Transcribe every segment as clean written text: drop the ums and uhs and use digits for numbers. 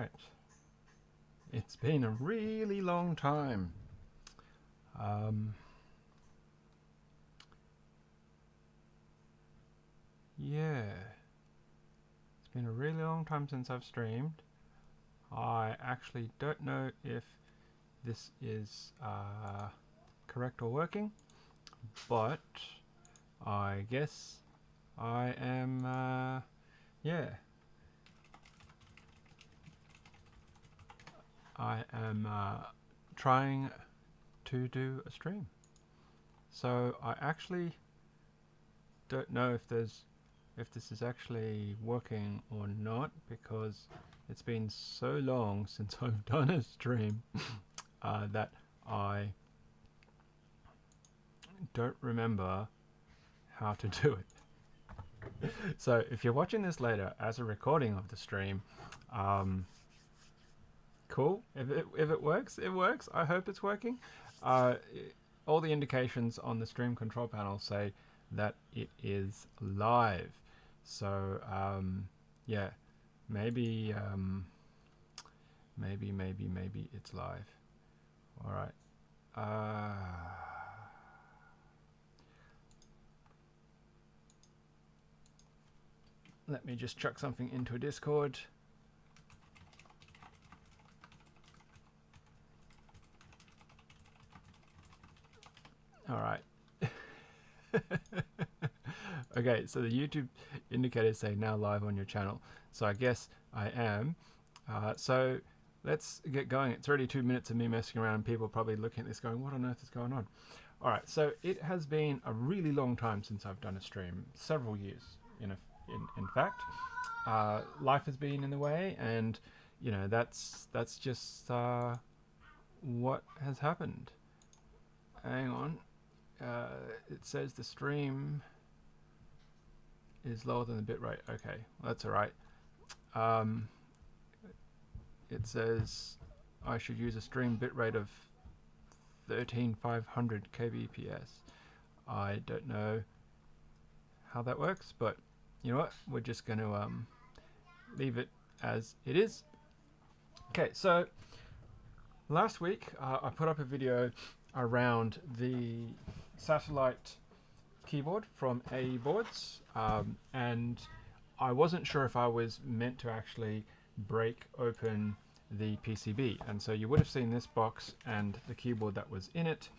right. It's been a really long time. Yeah, it's been a really long time since I've streamed. I actually don't know if this is correct or working, but I guess I am, yeah. I am trying to do a stream. So I actually don't know if this is actually working or not, because it's been so long since I've done a stream that I don't remember how to do it. So if you're watching this later as a recording of the stream, cool. If it works, it works. I hope it's working. All the indications on the stream control panel say that it is live. So yeah, maybe maybe it's live. All right. Let me just chuck something into a Discord. All right. Okay, so the YouTube indicators say now live on your channel. So I guess I am. So let's get going. It's already 2 minutes of me messing around and people probably looking at this going, what on earth is going on? All right, so it has been a really long time since I've done a stream, several years in fact. Life has been in the way, and you know, that's just what has happened. Hang on. It says the stream is lower than the bitrate. Okay, well, that's all right. It says I should use a stream bitrate of 13500 kbps. I don't know how that works, but you know what? We're just going to leave it as it is. Okay, so last week I put up a video around the satellite keyboard from AE Boards, and I wasn't sure if I was meant to actually break open the PCB, and so you would have seen this box and the keyboard that was in it,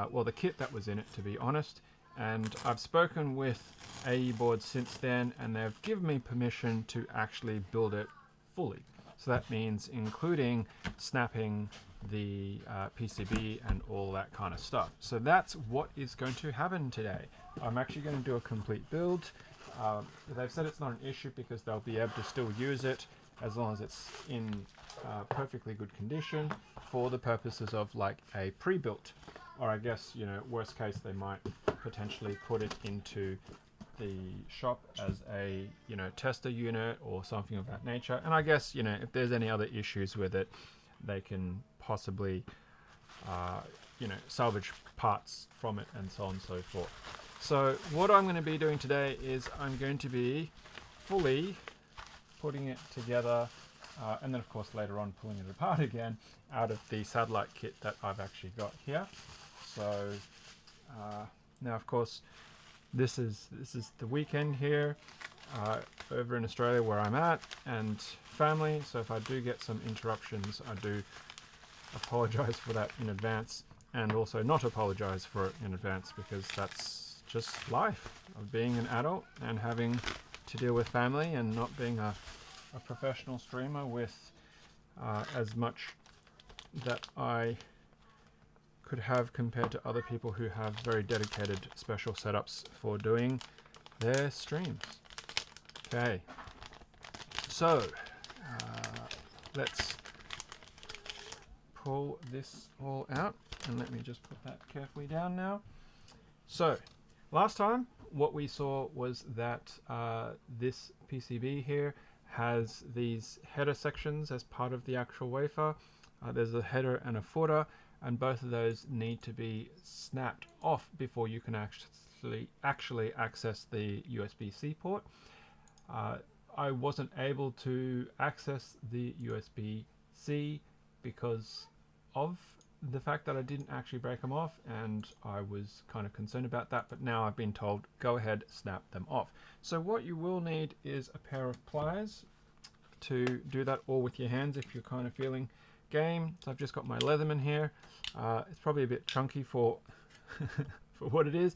well, the kit that was in it, to be honest. And I've spoken with AE Boards since then, and they've given me permission to actually build it fully. So that means including snapping the PCB and all that kind of stuff. So that's what is going to happen today. I'm actually going to do a complete build. They've said it's not an issue because they'll be able to still use it as long as it's in perfectly good condition for the purposes of like a pre-built. Or I guess, you know, worst case, they might potentially put it into the shop as a, you know, tester unit or something of that nature. And I guess, you know, if there's any other issues with it, they can possibly, you know, salvage parts from it and so on and so forth. So what I'm going to be doing today is I'm going to be fully putting it together, and then of course later on pulling it apart again out of the satellite kit that I've actually got here. So now of course this is the weekend here over in Australia where I'm at, and family, so if I do get some interruptions, I do apologize for that in advance, and also not apologize for it in advance, because that's just life of being an adult and having to deal with family and not being a professional streamer with as much that I could have compared to other people who have very dedicated special setups for doing their streams. Okay, so let's pull this all out, and let me just put that carefully down now. So last time what we saw was that this PCB here has these header sections as part of the actual wafer. There's a header and a footer, and both of those need to be snapped off before you can actually access the USB-C port. I wasn't able to access the USB-C because of the fact that I didn't actually break them off, and I was kind of concerned about that, but now I've been told go ahead, snap them off. So what you will need is a pair of pliers to do that, or with your hands if you're kind of feeling game. So I've just got my Leatherman here. It's probably a bit chunky for for what it is,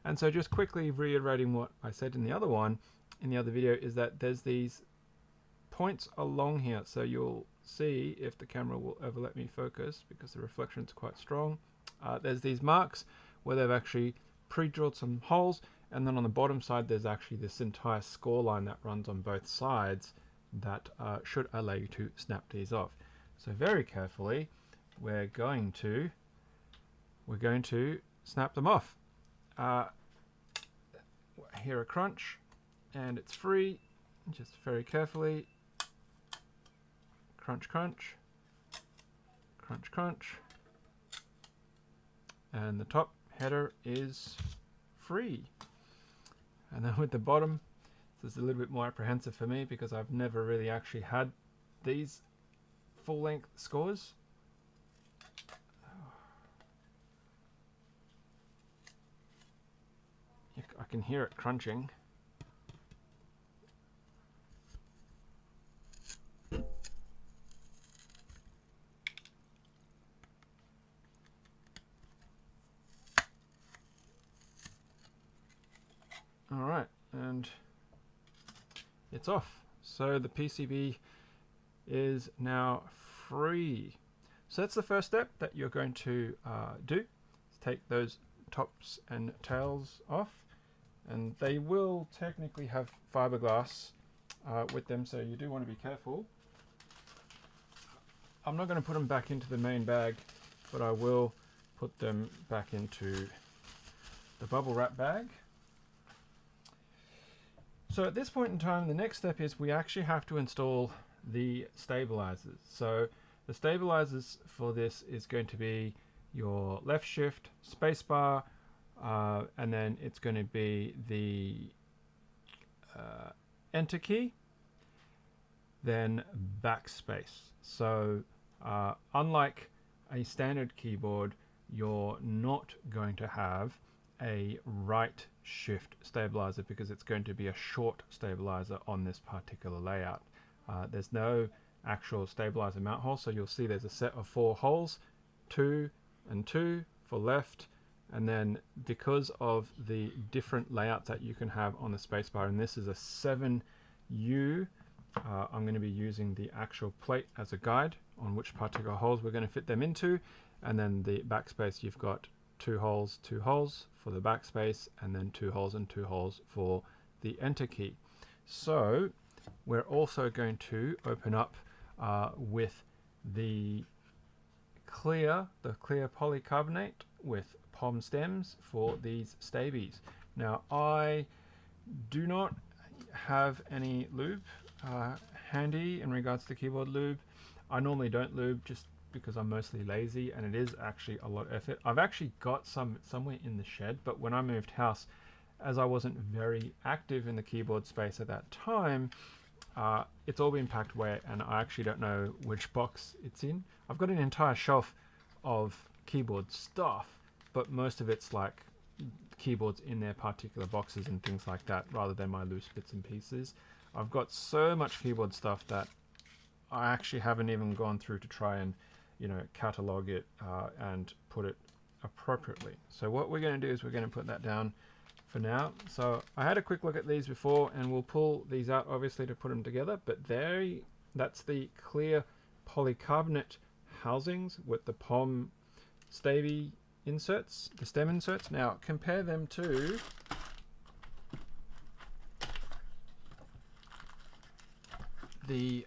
and so just quickly reiterating what I said in the other one, in the other video, is that there's these points along here, so you'll see if the camera will ever let me focus because the reflection's quite strong. There's these marks where they've actually pre-drilled some holes, and then on the bottom side there's actually this entire score line that runs on both sides that should allow you to snap these off. So very carefully we're going to snap them off. Hear a crunch, and it's free. Just very carefully, crunch, crunch, crunch, crunch, and the top header is free. And then with the bottom, this is a little bit more apprehensive for me because I've never really actually had these full-length scores. I can hear it crunching. Alright, and it's off. So the PCB is now free. So that's the first step that you're going to do. Take those tops and tails off, and they will technically have fiberglass with them, so you do want to be careful. I'm not going to put them back into the main bag, but I will put them back into the bubble wrap bag. So at this point in time, the next step is we actually have to install the stabilizers. So the stabilizers for this is going to be your left shift, spacebar, and then it's going to be the enter key, then backspace. So unlike a standard keyboard, you're not going to have a right shift stabilizer because it's going to be a short stabilizer on this particular layout. There's no actual stabilizer mount hole, so you'll see there's a set of 4 holes, 2 and 2 for left, and then because of the different layouts that you can have on the spacebar, and this is a 7U, I'm going to be using the actual plate as a guide on which particular holes we're going to fit them into, and then the backspace, you've got 2 holes, 2 holes for the backspace, and then 2 holes and 2 holes for the enter key. So we're also going to open up with the clear polycarbonate with POM stems for these stabies. Now I do not have any lube handy in regards to keyboard lube. I normally don't lube just because I'm mostly lazy, and it is actually a lot of effort. I've actually got some somewhere in the shed, but when I moved house, as I wasn't very active in the keyboard space at that time, it's all been packed away, and I actually don't know which box it's in. I've got an entire shelf of keyboard stuff, but most of it's like keyboards in their particular boxes and things like that, rather than my loose bits and pieces. I've got so much keyboard stuff that I actually haven't even gone through to try and, you know, catalog it and put it appropriately. So what we're going to do is we're going to put that down for now. So I had a quick look at these before, and we'll pull these out obviously to put them together, but that's the clear polycarbonate housings with the POM staby inserts, the stem inserts. Now compare them to the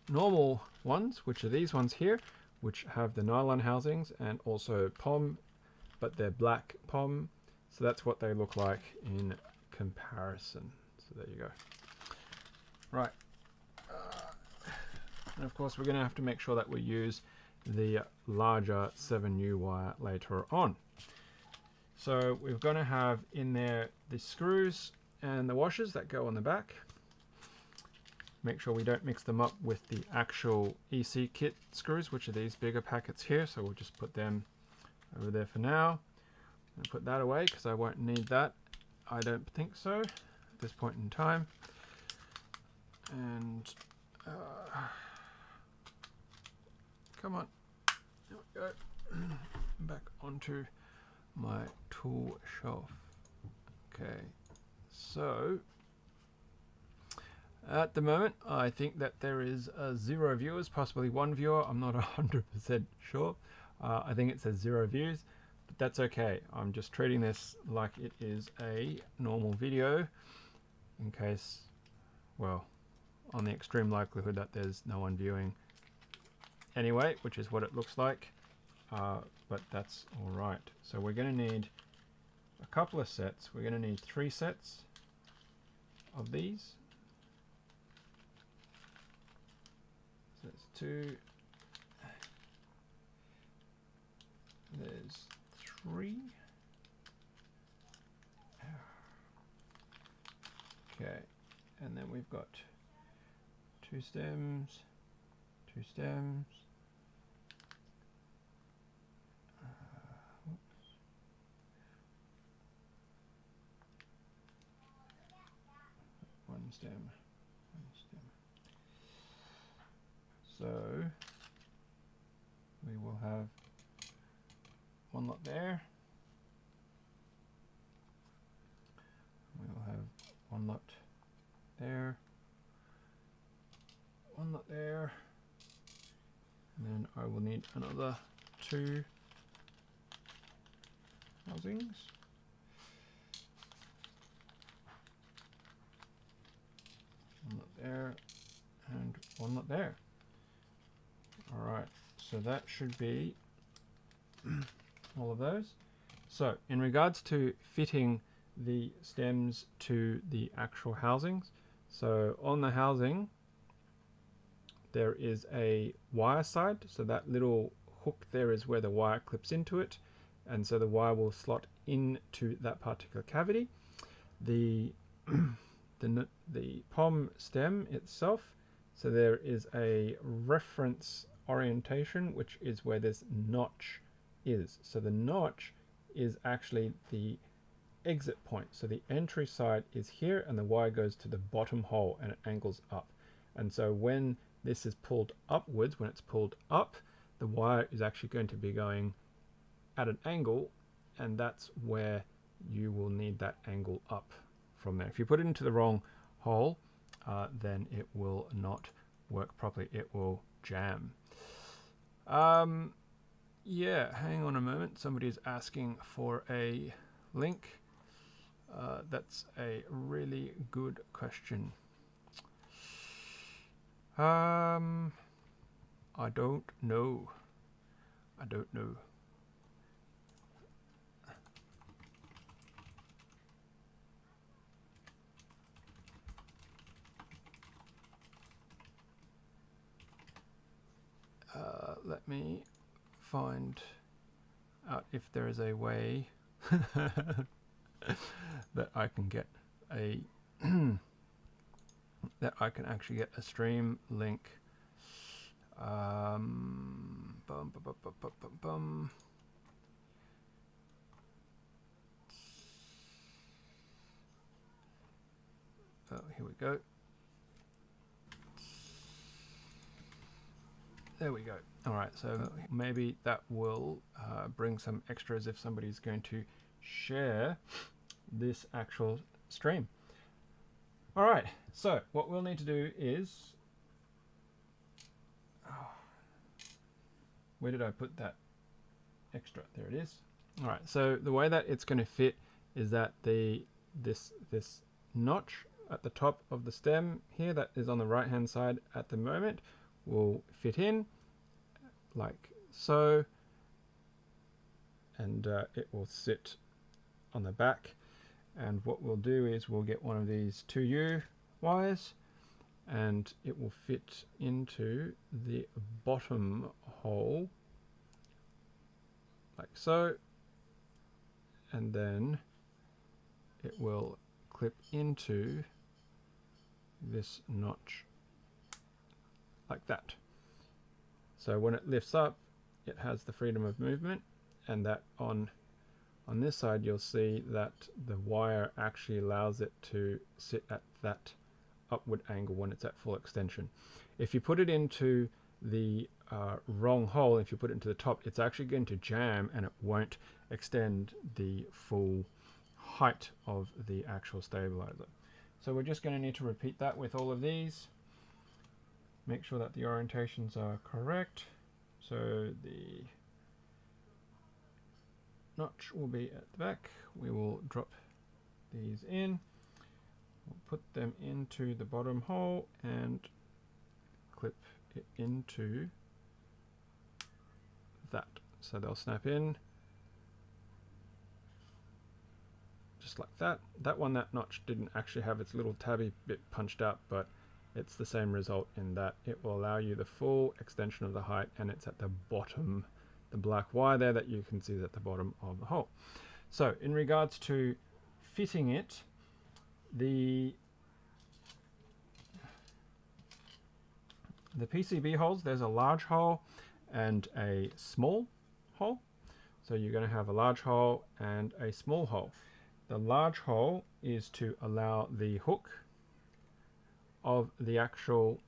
normal ones, which are these ones here, which have the nylon housings and also POM, but they're black POM. So that's what they look like in comparison. So there you go. Right. And of course we're going to have to make sure that we use the larger 7U wire later on. So we're going to have in there the screws and the washers that go on the back. make sure we don't mix them up with the actual EC kit screws, which are these bigger packets here. So we'll just put them over there for now and put that away because I won't need that. I don't think so at this point in time. And come on, there we go. Back onto my tool shelf. Okay, so at the moment I think that there is 0 viewers, possibly 1 viewer. I'm not 100% sure. I think it says 0 views, but that's okay. I'm just treating this like it is a normal video in case, well, on the extreme likelihood that there's no one viewing anyway, which is what it looks like, but that's all right. So we're going to need a couple of sets. We're going to need 3 sets of these. So that's 2. There's 3. Okay, and then we've got 2 stems, 2 stems. One stem, one stem. So we will have one lot there. We will have one lot there. One lot there. And then I will need another 2 housings. One lot there and one lot there. Alright, so that should be all of those. So in regards to fitting the stems to the actual housings, so on the housing there is a wire side, so that little hook there is where the wire clips into it, and so the wire will slot into that particular cavity. The POM stem itself, so there is a reference orientation, which is where this notch is. So the notch is actually the exit point. So the entry side is here and the wire goes to the bottom hole and it angles up. And so when this is pulled upwards, when it's pulled up, the wire is actually going to be going at an angle, and that's where you will need that angle up from there. If you put it into the wrong hole, then it will not work properly. It will jam. Yeah, hang on a moment. Somebody's asking for a link. That's a really good question. I don't know. I don't know. Let me find out if there is a way that I can get a that I can actually get a stream link. Bum, bum, bum, bum, bum, bum, bum. Oh, here we go. There we go. All right, so maybe that will bring some extras if somebody's going to share this actual stream. All right, so what we'll need to do is, where did I put that extra? There it is. All right, so the way that it's going to fit is that this notch at the top of the stem here that is on the right hand side at the moment will fit in like so, and it will sit on the back. And what we'll do is we'll get one of these 2U wires and it will fit into the bottom hole like so, and then it will clip into this notch like that. So when it lifts up, it has the freedom of movement, and that on this side you'll see that the wire actually allows it to sit at that upward angle when it's at full extension. If you put it into the wrong hole, if you put it into the top, it's actually going to jam and it won't extend the full height of the actual stabilizer. So we're just going to need to repeat that with all of these. Make sure that the orientations are correct. So the notch will be at the back. We will drop these in. We'll put them into the bottom hole and clip it into that. So they'll snap in just like that. That one, that notch didn't actually have its little tabby bit punched out, but it's the same result in that it will allow you the full extension of the height, and it's at the bottom, the black wire there that you can see is at the bottom of the hole. So in regards to fitting it, the PCB holes, there's a large hole and a small hole. So you're going to have a large hole and a small hole. The large hole is to allow the hook of the actual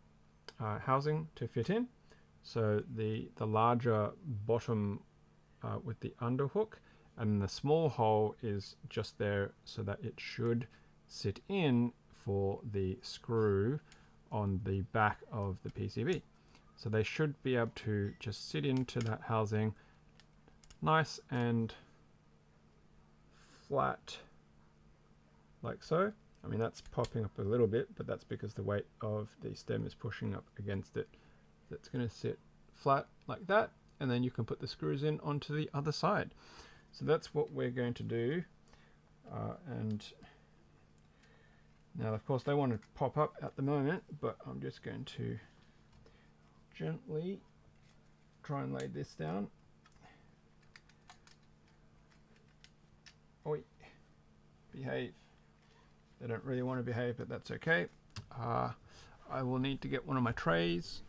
housing to fit in. So the larger bottom with the underhook, and the small hole is just there so that it should sit in for the screw on the back of the PCB. So they should be able to just sit into that housing nice and flat like so. I mean, that's popping up a little bit, but that's because the weight of the stem is pushing up against it. That's going to sit flat like that, and then you can put the screws in onto the other side. So that's what we're going to do. And now, of course, they want to pop up at the moment, but I'm just going to gently try and lay this down. Oi, behave. They don't really want to behave, but that's okay. I will need to get one of my trays.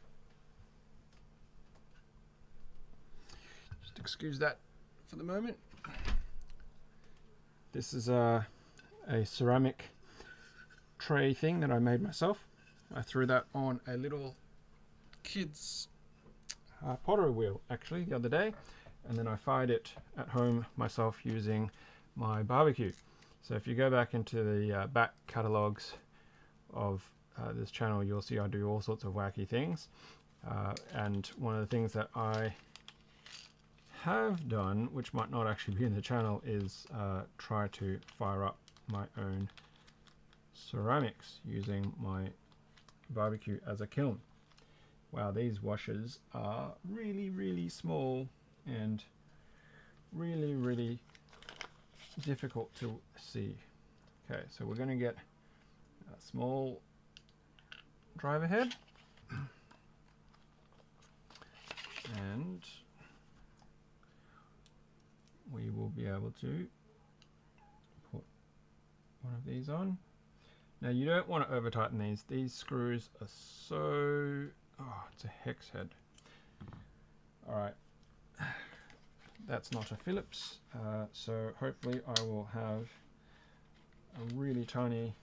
Just excuse that for the moment. This is a ceramic tray thing that I made myself. I threw that on a little kid's pottery wheel actually the other day, and then I fired it at home myself using my barbecue. So if you go back into the back catalogs of this channel, you'll see I do all sorts of wacky things. And one of the things that I have done, which might not actually be in the channel, is try to fire up my own ceramics using my barbecue as a kiln. Wow, these washers are really, really small and really, really difficult to see. Okay, so we're going to get a small driver head, and we will be able to put one of these on. Now you don't want to over tighten these. These screws are so, it's a hex head. Alright, that's not a Phillips, so hopefully I will have a really tiny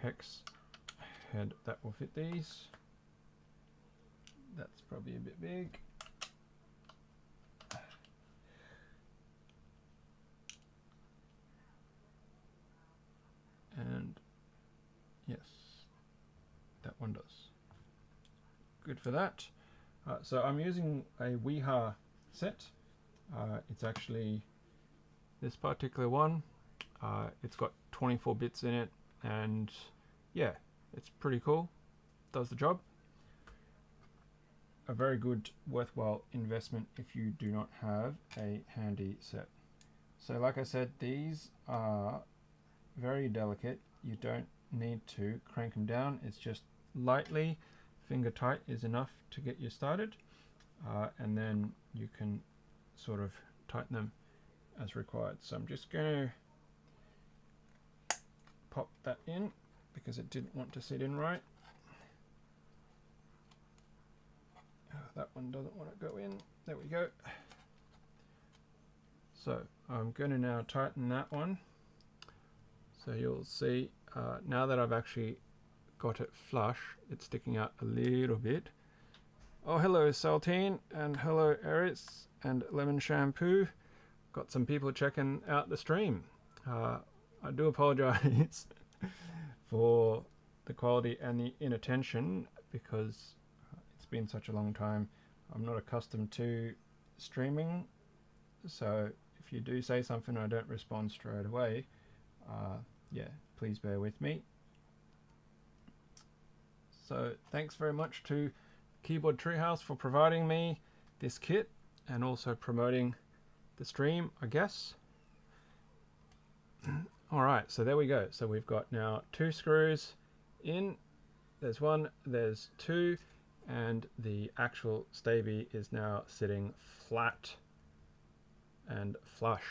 hex head that will fit these. That's probably a bit big. And yes, that one does. Good for that. So I'm using a Weha set. It's actually this particular one. It's got 24 bits in it, and yeah, it's pretty cool. Does the job. A very good, worthwhile investment if you do not have a handy set. So like I said, these are very delicate. You don't need to crank them down. It's just lightly finger tight is enough to get you started, and then you can sort of tighten them as required. So I'm just going to pop that in because it didn't want to sit in right. that one doesn't want to go in. There we go. So I'm going to now tighten that one. So you'll see now that I've actually got it flush, it's sticking out a little bit. Oh, hello Saltine, and hello Eris and Lemon Shampoo. Got some people checking out the stream. I do apologize for the quality and the inattention, because it's been such a long time. I'm not accustomed to streaming, so if you do say something and I don't respond straight away, yeah, please bear with me. So thanks very much to Keyboard Treehouse for providing me this kit and also promoting the stream, I guess. Alright, so there we go. So we've got now 2 screws in. There's 1, there's 2, and the actual stavy is now sitting flat and flush.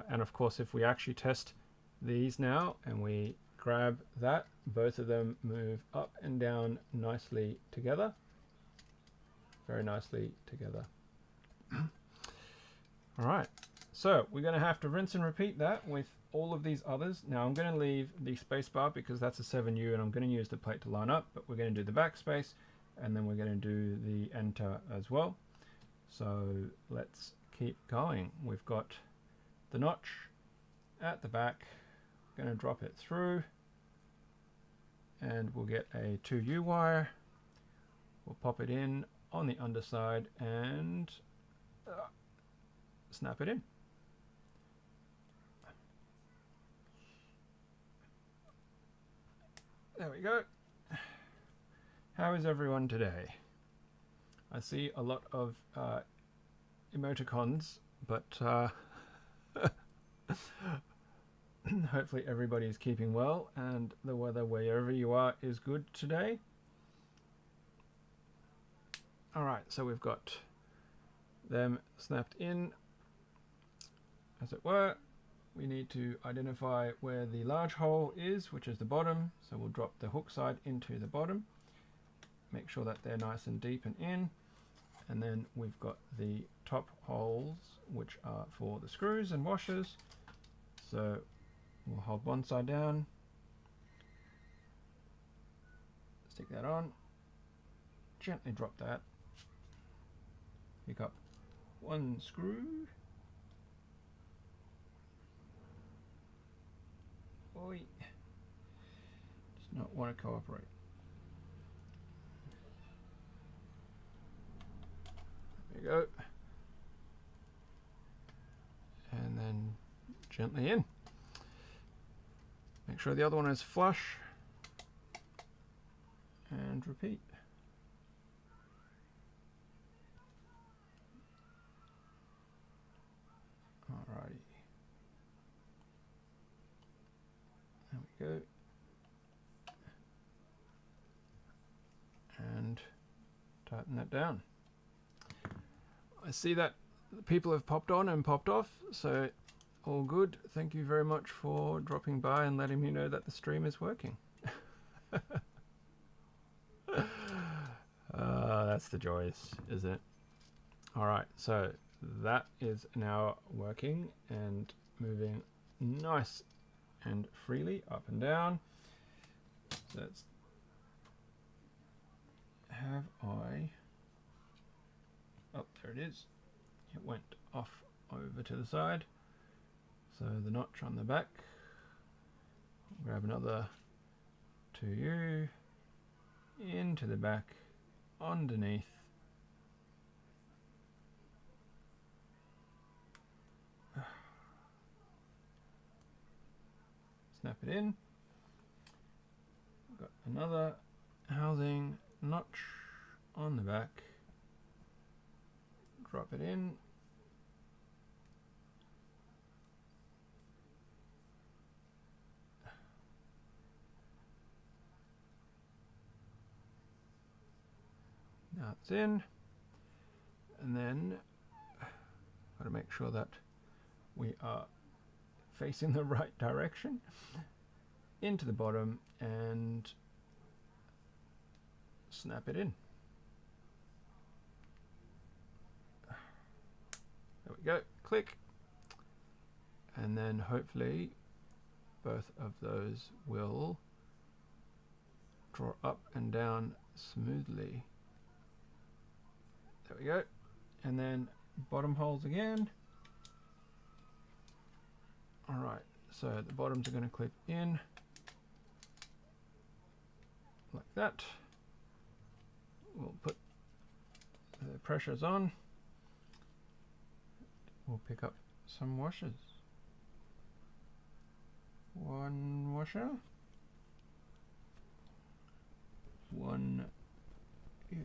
And of course, if we actually test these now and we grab that, both of them move up and down nicely together. Very nicely together. Alright, so we're going to have to rinse and repeat that with all of these others. Now I'm going to leave the space bar because that's a 7U and I'm going to use the plate to line up, but we're going to do the backspace and then we're going to do the enter as well. So let's keep going. We've got the notch at the back. Going to drop it through and we'll get a 2U wire. We'll pop it in on the underside and snap it in. There we go. How is everyone today? I see a lot of emoticons, but hopefully everybody's keeping well and the weather wherever you are is good today. Alright, so we've got them snapped in, as it were. We need to identify where the large hole is, which is the bottom. So we'll drop the hook side into the bottom. Make sure that they're nice and deep and in. And then we've got the top holes, which are for the screws and washers. So we'll hold one side down, stick that on, gently drop that, pick up one screw, boy, does not want to cooperate. There you go. And then gently in. Make sure the other one is flush and repeat. Alrighty. There we go. And tighten that down. I see that people have popped on and popped off, so all good. Thank you very much for dropping by and letting me know that the stream is working. That's the joys, isn't it? Alright, so that is now working and moving nice and freely up and down. So let's have I... Oh, there it is. It went off over to the side. So the notch on the back. Grab another 2U into the back, underneath. Snap it in. Got another housing notch on the back. Drop it in. Now it's in, and then got to make sure that we are facing the right direction. Into the bottom and snap it in. go, click, and then hopefully both of those will draw up and down smoothly. There we go. And then bottom holes again. Alright, so the bottoms are going to clip in like that. We'll put the pressures on. We'll pick up some washers. One washer. One here.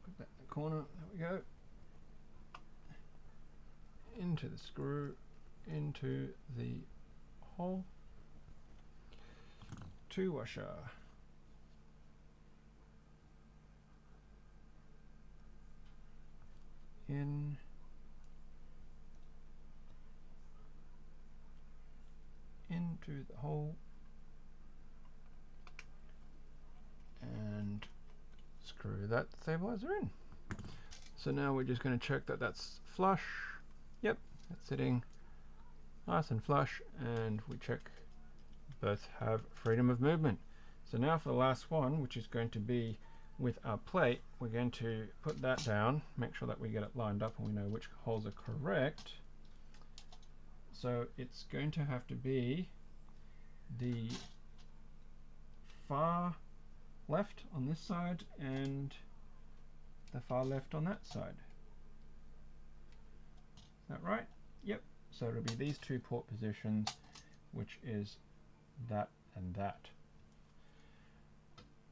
Put that in the corner. There we go. Into the screw, into the hole. Two washer. In. Into the hole. And screw that stabilizer in. So now we're just going to check that that's flush. Yep, that's sitting nice and flush, and we check both have freedom of movement. So now for the last one, which is going to be with our plate, we're going to put that down, make sure that we get it lined up and we know which holes are correct. So it's going to have to be the far left on this side and the far left on that side. Is that right? Yep. So it'll be these two port positions, which is that and that.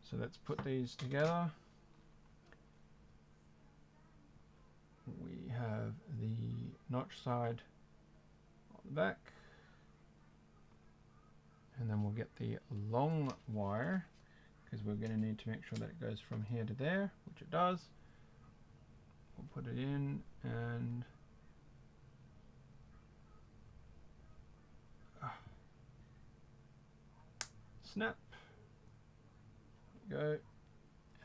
So let's put these together. We have the notch side on the back, and then we'll get the long wire, because we're going to need to make sure that it goes from here to there, which it does. We'll put it in and snap. There we go.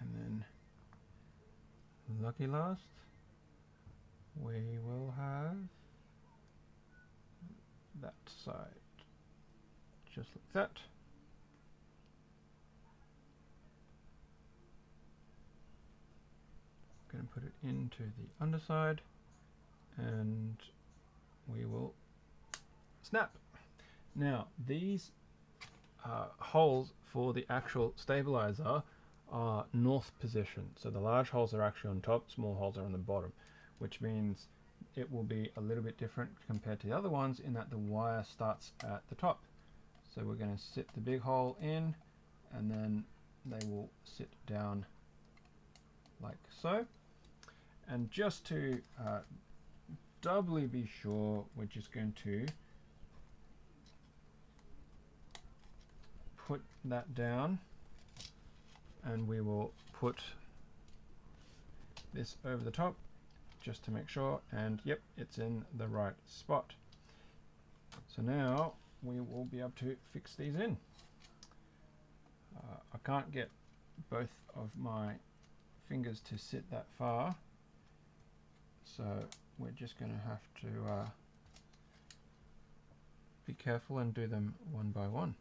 And then lucky last, we will have that side just like that. Going to put it into the underside and we will snap. Now these holes for the actual stabilizer are north position, so the large holes are actually on top, small holes are on the bottom, which means it will be a little bit different compared to the other ones in that the wire starts at the top. So we're going to sit the big hole in and then they will sit down like so. And just to doubly be sure, we're just going to put that down and we will put this over the top just to make sure, and yep, it's in the right spot. So now we will be able to fix these in. I can't get both of my fingers to sit that far, so we're just going to have to be careful and do them one by one.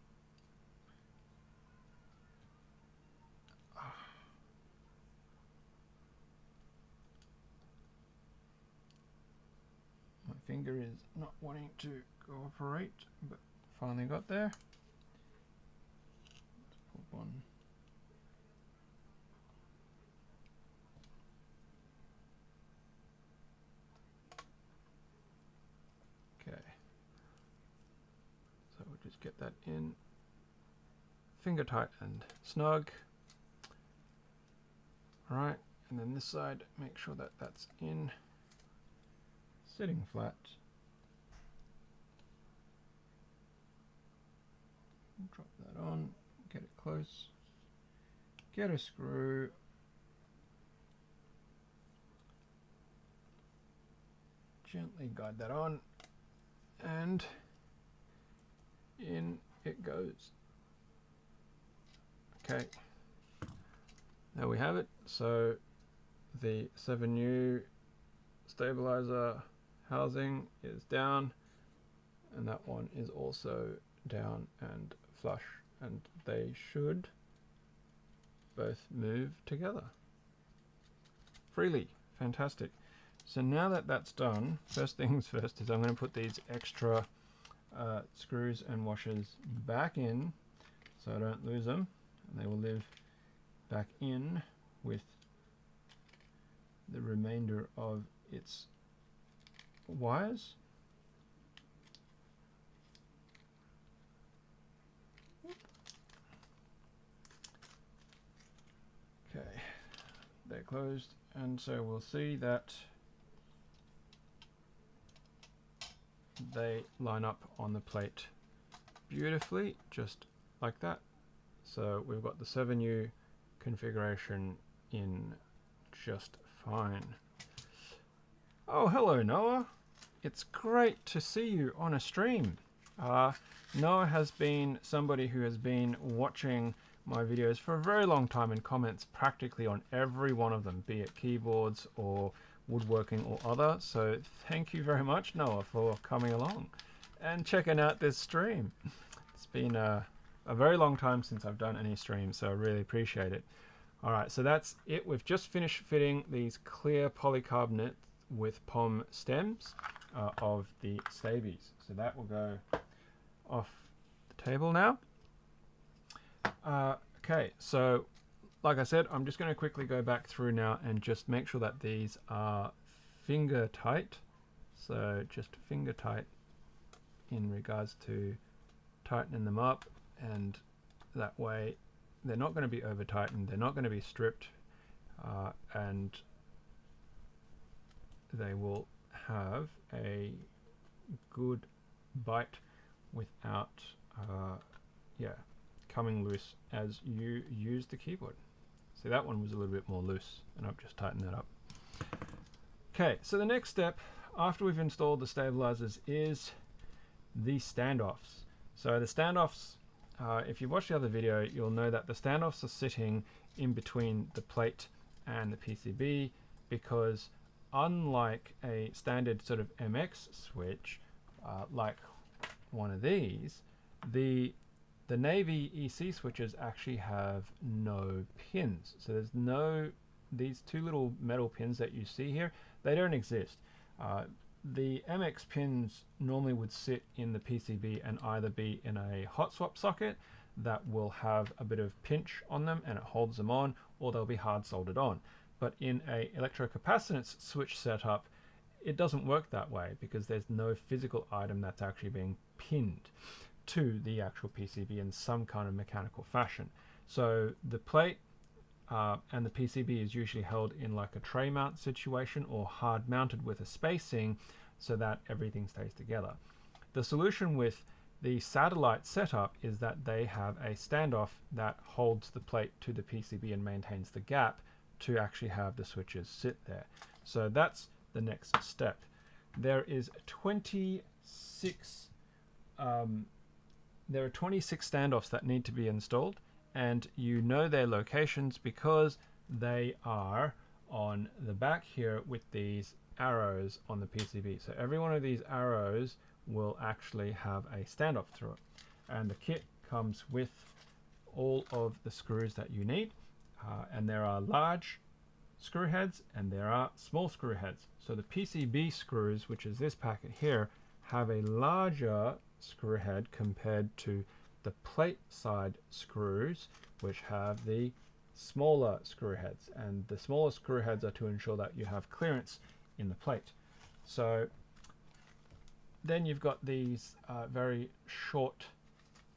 My finger is not wanting to cooperate, but finally got there. Let's put one. Okay. So we'll just get that in finger tight and snug. Alright, and then this side, make sure that that's in, sitting flat. Drop that on, get it close, get a screw, gently guide that on, and in it goes. Okay, there we have it. So the 7U stabilizer housing is down, and that one is also down and flush, and they should both move together freely. Fantastic. So now that that's done, first things first is I'm going to put these extra screws and washers back in so I don't lose them, and they will live back in with the remainder of its wires. Okay, they're closed, and so we'll see that they line up on the plate beautifully, just like that. So we've got the 7U configuration in just fine. Oh, hello Noah. It's great to see you on a stream. Noah has been somebody who has been watching my videos for a very long time and comments practically on every one of them, be it keyboards or woodworking or other. So thank you very much, Noah, for coming along and checking out this stream. It's been a very long time since I've done any streams, so I really appreciate it. All right, so that's it. We've just finished fitting these clear polycarbonate with POM stems of the stabies. So that will go off the table now. Okay, so like I said, I'm just going to quickly go back through now and just make sure that these are finger tight. So just finger tight in regards to tightening them up, and that way they're not going to be over tightened, they're not going to be stripped, and they will have a good bite without coming loose as you use the keyboard. See, that one was a little bit more loose, and I've just tightened that up. Okay, so the next step after we've installed the stabilizers is the standoffs. So the standoffs, if you watch the other video, you'll know that the standoffs are sitting in between the plate and the PCB, because unlike a standard sort of MX switch, like one of these, the Navy EC switches actually have no pins. So there's no, these two little metal pins that you see here, they don't exist. The MX pins normally would sit in the PCB and either be in a hot swap socket that will have a bit of pinch on them and it holds them on, or they'll be hard soldered on. But in a electrocapacitance switch setup, it doesn't work that way because there's no physical item that's actually being pinned to the actual PCB in some kind of mechanical fashion. So the plate and the PCB is usually held in like a tray mount situation or hard mounted with a spacing so that everything stays together. The solution with the satellite setup is that they have a standoff that holds the plate to the PCB and maintains the gap to actually have the switches sit there. So that's the next step. There is 26 there are 26 standoffs that need to be installed, and you know their locations because they are on the back here with these arrows on the PCB. So every one of these arrows will actually have a standoff through it, and the kit comes with all of the screws that you need, and there are large screw heads and there are small screw heads. So the PCB screws, which is this packet here, have a larger screw head compared to the plate side screws, which have the smaller screw heads, and the smaller screw heads are to ensure that you have clearance in the plate. So then you've got these very short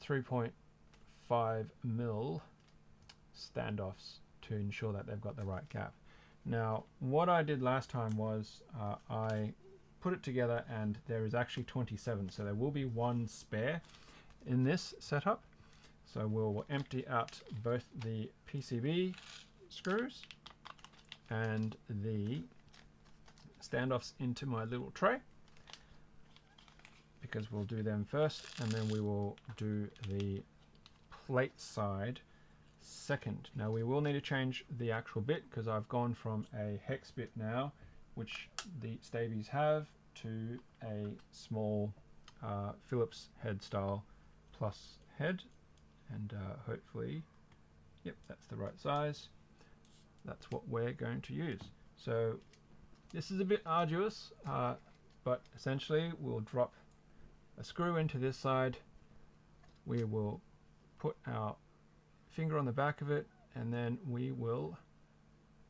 3.5 mil standoffs to ensure that they've got the right gap. Now what I did last time was I put it together and there is actually 27, so there will be one spare in this setup. So we'll empty out both the PCB screws and the standoffs into my little tray, because we'll do them first and then we will do the plate side second. Now we will need to change the actual bit because I've gone from a hex bit now, which the Stabies have, to a small Phillips head style plus head, and hopefully, yep, that's the right size. That's what we're going to use. So this is a bit arduous, but essentially we'll drop a screw into this side. We will put our finger on the back of it, and then we will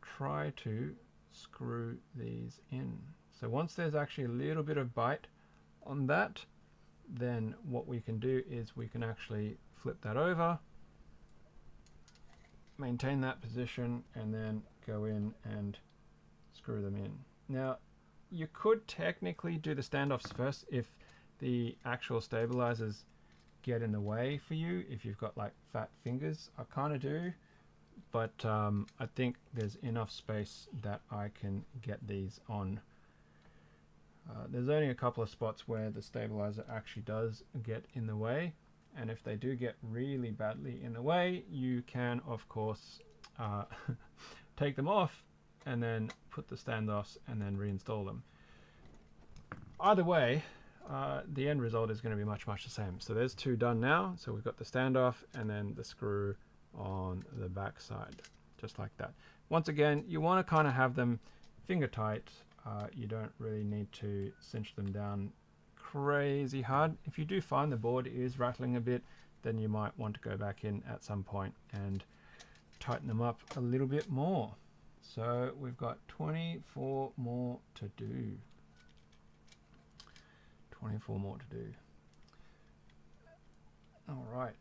try to screw these in. So once there's actually a little bit of bite on that, then what we can do is we can actually flip that over, maintain that position, and then go in and screw them in. Now you could technically do the standoffs first if the actual stabilizers get in the way for you, if you've got like fat fingers. I kind of do, but I think there's enough space that I can get these on. There's only a couple of spots where the stabilizer actually does get in the way, and if they do get really badly in the way, you can of course take them off and then put the standoffs and then reinstall them. Either way, the end result is going to be much the same. So there's two done now. So we've got the standoff and then the screw on the back side, just like that. Once again, you want to kind of have them finger tight. You don't really need to cinch them down crazy hard. If you do find the board is rattling a bit, then you might want to go back in at some point and tighten them up a little bit more. So we've got 24 more to do. 24 more to do. All right.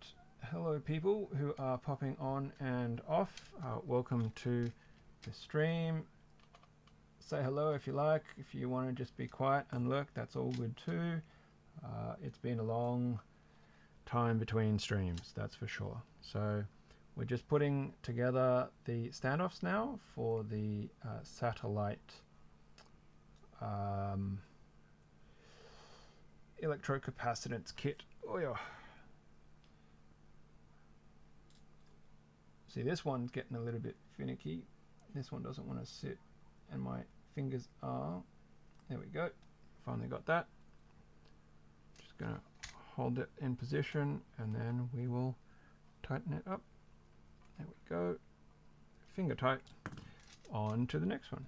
Hello people who are popping on and off. Welcome to the stream. Say hello if you like. If you want to just be quiet and lurk, that's all good too. It's been a long time between streams, that's for sure. So we're just putting together the standoffs now for the satellite electrocapacitance kit. Oh yeah. See, this one's getting a little bit finicky. This one doesn't want to sit, and my fingers are. There we go. Finally got that. Just gonna hold it in position, and then we will tighten it up. There we go. Finger tight. On to the next one.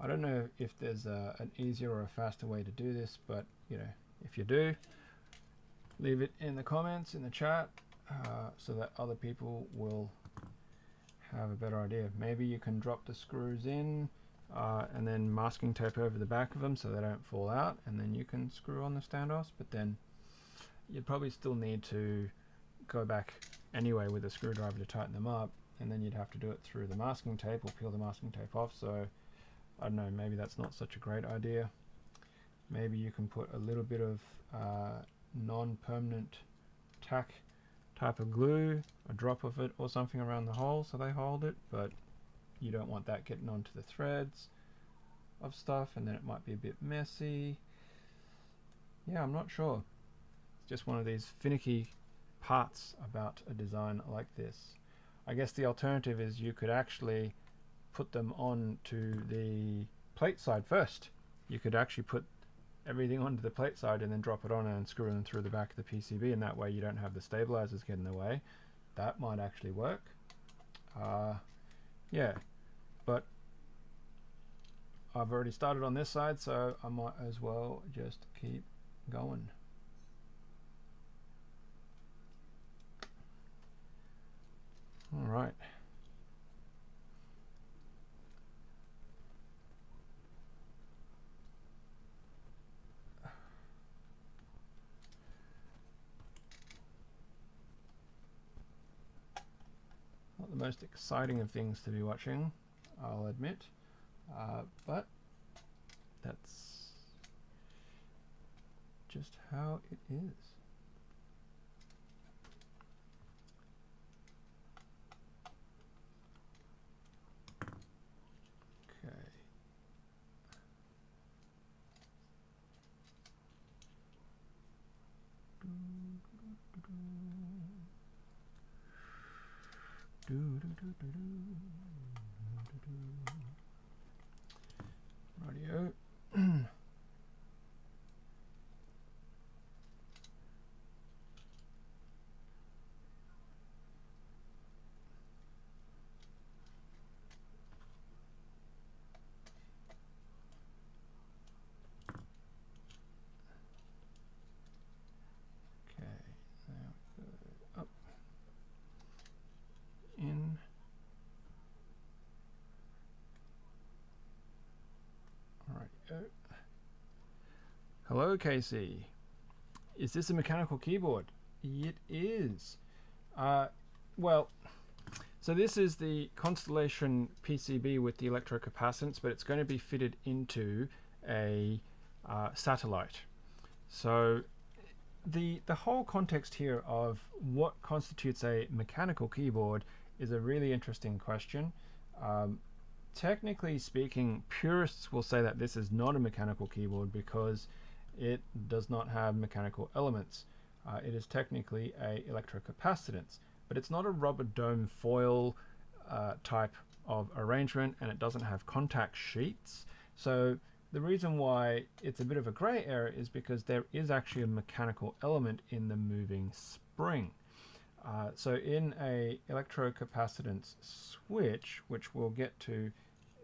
I don't know if there's an easier or a faster way to do this, but you know, if you do, leave it in the comments, in the chat, so that other people will have a better idea. Maybe you can drop the screws in and then masking tape over the back of them so they don't fall out, and then you can screw on the standoffs, but then you'd probably still need to go back anyway with a screwdriver to tighten them up, and then you'd have to do it through the masking tape or peel the masking tape off. So I don't know, maybe that's not such a great idea. Maybe you can put a little bit of non-permanent tack type of glue, a drop of it or something around the hole so they hold it, but you don't want that getting onto the threads of stuff, and then it might be a bit messy. Yeah, I'm not sure. It's just one of these finicky parts about a design like this. I guess the alternative is you could actually put them on to the plate side first. You could actually put everything onto the plate side and then drop it on and screw them through the back of the PCB, and that way you don't have the stabilizers get in the way. That might actually work. Yeah, but I've already started on this side, so I might as well just keep going. All right. Not the most exciting of things to be watching, I'll admit, but that's just how it is. Okay. Radio. In. Alright. Hello, Casey. Is this a mechanical keyboard? It is. Well, so this is the Constellation PCB with the electrocapacitance, but it's going to be fitted into a satellite. So the whole context here of what constitutes a mechanical keyboard is a really interesting question. Technically speaking, purists will say that this is not a mechanical keyboard because it does not have mechanical elements. It is technically a electrocapacitance, but it's not a rubber dome foil type of arrangement, and it doesn't have contact sheets. So the reason why it's a bit of a gray area is because there is actually a mechanical element in the moving spring. So in a electrocapacitance switch, which we'll get to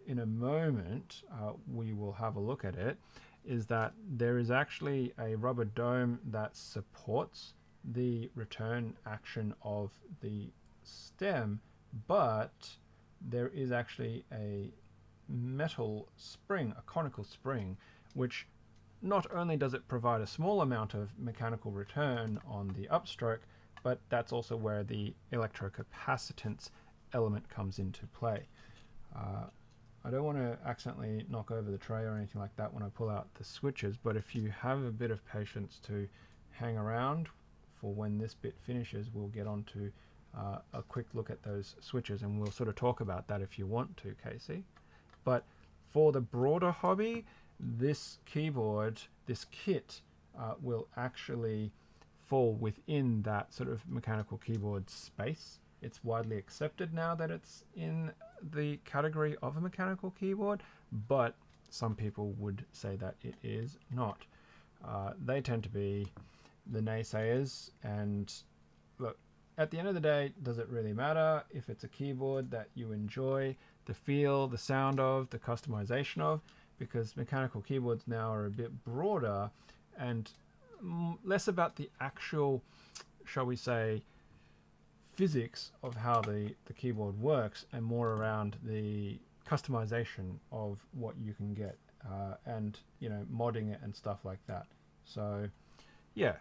in a moment, we will have a look at it, is that there is actually a rubber dome that supports the return action of the stem, but there is actually a metal spring, a conical spring, which not only does it provide a small amount of mechanical return on the upstroke, but that's also where the electrocapacitance element comes into play. I don't want to accidentally knock over the tray or anything like that when I pull out the switches, but if you have a bit of patience to hang around for when this bit finishes, we'll get on to a quick look at those switches, and we'll sort of talk about that if you want to, Casey. But for the broader hobby, this keyboard, this kit, will actually fall within that sort of mechanical keyboard space. It's widely accepted now that it's in the category of a mechanical keyboard, but some people would say that it is not. They tend to be the naysayers, and look, at the end of the day, does it really matter if it's a keyboard that you enjoy the feel, the sound of, the customization of? Because mechanical keyboards now are a bit broader and less about the actual, shall we say, physics of how the keyboard works, and more around the customization of what you can get, and modding it and stuff like that. So yeah,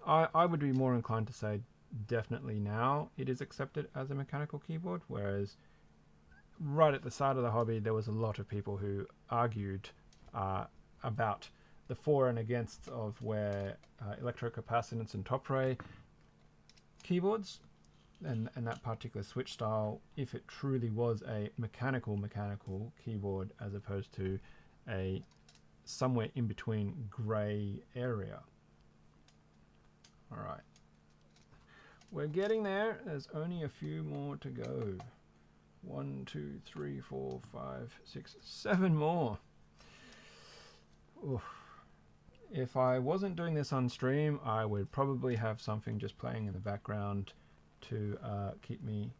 I would be more inclined to say definitely now it is accepted as a mechanical keyboard, whereas right at the start of the hobby there was a lot of people who argued about the for and against of where electrocapacitance and top ray keyboards and that particular switch style, if it truly was a mechanical keyboard as opposed to a somewhere in between grey area. Alright, we're getting there. There's only a few more to go. 1, 2, 3, 4, 5, 6, 7 more. Oof. If I wasn't doing this on stream, I would probably have something just playing in the background to keep me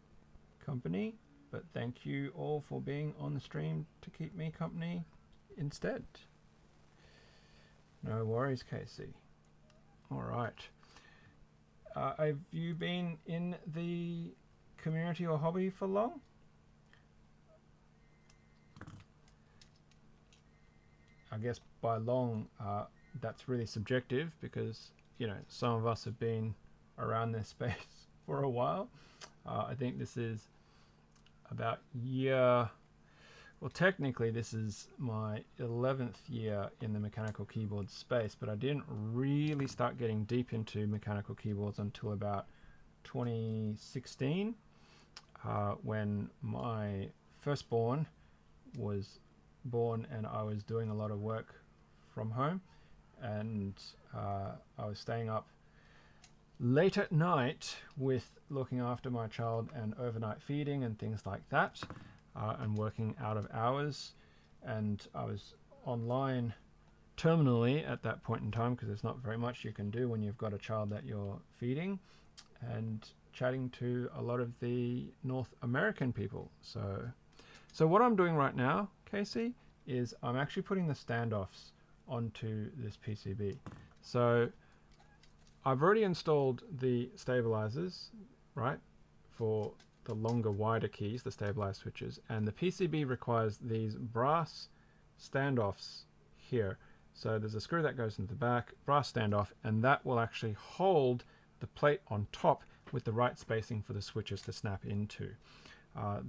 company, but thank you all for being on the stream to keep me company instead. No worries, Casey. Alright. Have you been in the community or hobby for long? I guess by long, that's really subjective, because some of us have been around this space for a while. I think this is about well, technically this is my 11th year in the mechanical keyboard space, but I didn't really start getting deep into mechanical keyboards until about 2016, when my firstborn was born and I was doing a lot of work from home, and I was staying up late at night with looking after my child and overnight feeding and things like that, and working out of hours. And I was online terminally at that point in time because there's not very much you can do when you've got a child that you're feeding, and chatting to a lot of the North American people. So what I'm doing right now, Casey, is I'm actually putting the standoffs onto this PCB. So I've already installed the stabilizers, right, for the longer, wider keys, the stabilizer switches, and the PCB requires these brass standoffs here. So there's a screw that goes into the back, brass standoff, and that will actually hold the plate on top with the right spacing for the switches to snap into.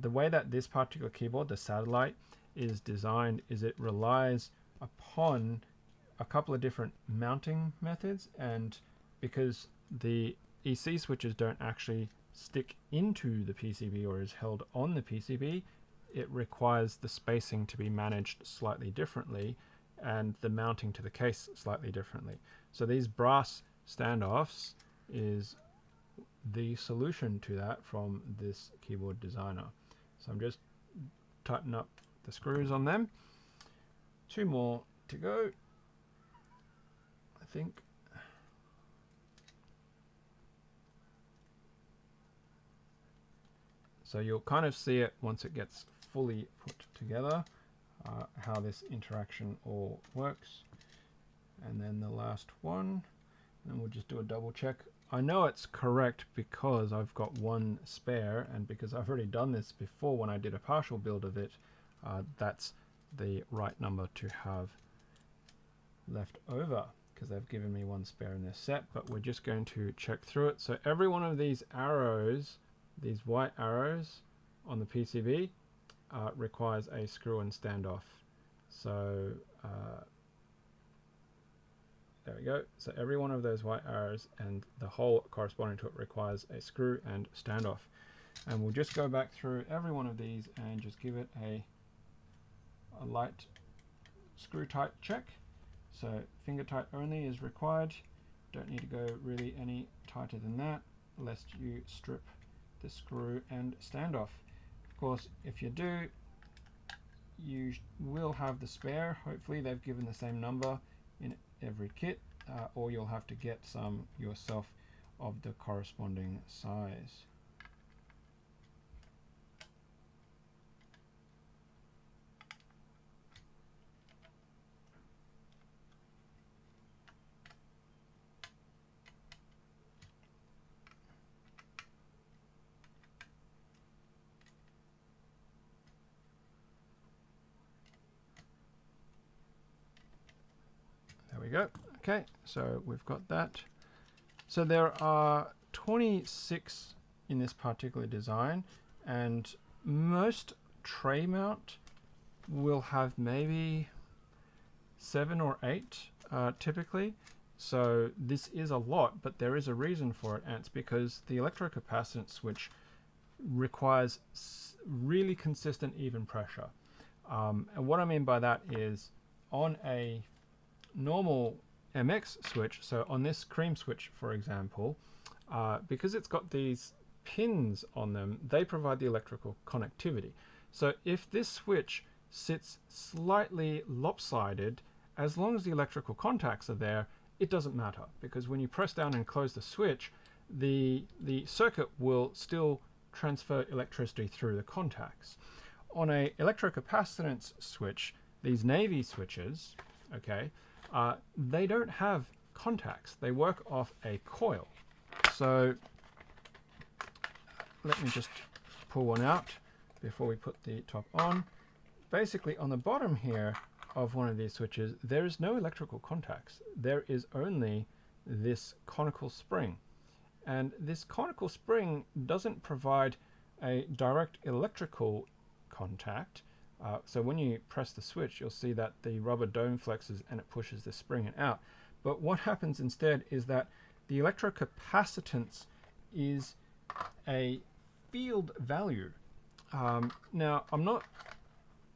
The way that this particular keyboard, the satellite, is designed is it relies upon a couple of different mounting methods, and because the EC switches don't actually stick into the PCB or is held on the PCB, it requires the spacing to be managed slightly differently and the mounting to the case slightly differently. So these brass standoffs is the solution to that from this keyboard designer. So I'm just tightening up the screws on them. 2 more to go, I think. So you'll kind of see it once it gets fully put together, how this interaction all works. And then the last one, and we'll just do a double check. I know it's correct because I've got one spare, and because I've already done this before when I did a partial build of it, that's the right number to have left over, because they've given me one spare in this set. But we're just going to check through it. So every one of these arrows, these white arrows on the PCB, requires a screw and standoff. So there we go. So every one of those white arrows and the hole corresponding to it requires a screw and standoff. And we'll just go back through every one of these and just give it a light screw tight check. So finger tight only is required. Don't need to go really any tighter than that, lest you strip the screw and standoff. Of course, if you do, you will have the spare. Hopefully they've given the same number in every kit, or you'll have to get some yourself of the corresponding size. There we go. Okay, so we've got that. So there are 26 in this particular design, and most tray mount will have maybe 7 or 8 typically. So this is a lot, but there is a reason for it, and it's because the electrocapacitance switch requires really consistent even pressure. And what I mean by that is on a normal MX switch, so on this cream switch for example, because it's got these pins on them, they provide the electrical connectivity. So if this switch sits slightly lopsided, as long as the electrical contacts are there, it doesn't matter, because when you press down and close the switch, the circuit will still transfer electricity through the contacts. On a electrocapacitance switch, these navy switches, okay, they don't have contacts. They work off a coil. So let me just pull one out before we put the top on. Basically, on the bottom here of one of these switches, there is no electrical contacts. There is only this conical spring. And this conical spring doesn't provide a direct electrical contact. So when you press the switch, you'll see that the rubber dome flexes and it pushes the spring out. But what happens instead is that the electrocapacitance is a field value. Now, I'm not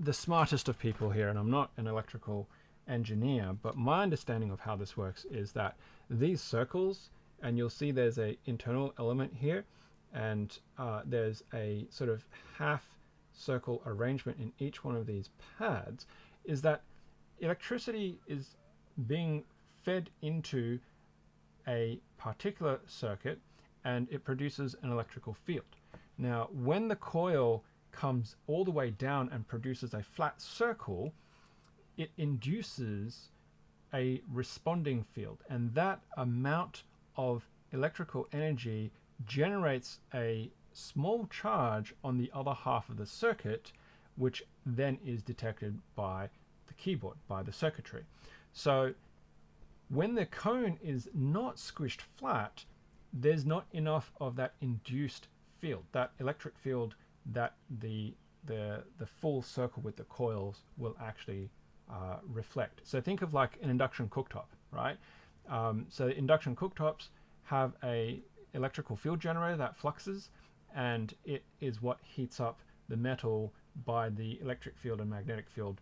the smartest of people here, and I'm not an electrical engineer, but my understanding of how this works is that these circles and you'll see there's a internal element here, and there's a sort of half circle arrangement in each one of these pads, is that electricity is being fed into a particular circuit and it produces an electrical field. Now, when the coil comes all the way down and produces a flat circle, it induces a responding field, and that amount of electrical energy generates a small charge on the other half of the circuit, which then is detected by the keyboard, by the circuitry. So when the cone is not squished flat, there's not enough of that induced field, that electric field that the full circle with the coils will actually reflect. So think of like an induction cooktop, right? So induction cooktops have a electrical field generator that fluxes, and it is what heats up the metal by the electric field and magnetic field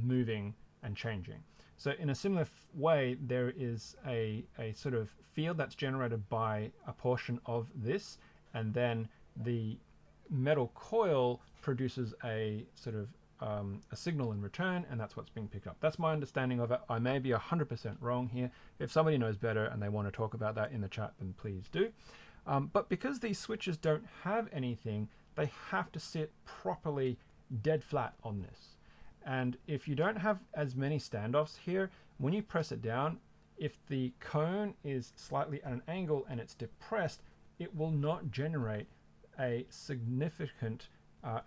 moving and changing. So in a similar way, there is a sort of field that's generated by a portion of this, and then the metal coil produces a sort of a signal in return, and that's what's being picked up. That's my understanding of it. I may be 100% wrong here. If somebody knows better and they want to talk about that in the chat, then please do. But because these switches don't have anything, they have to sit properly dead flat on this. And if you don't have as many standoffs here, when you press it down, if the cone is slightly at an angle and it's depressed, it will not generate a significant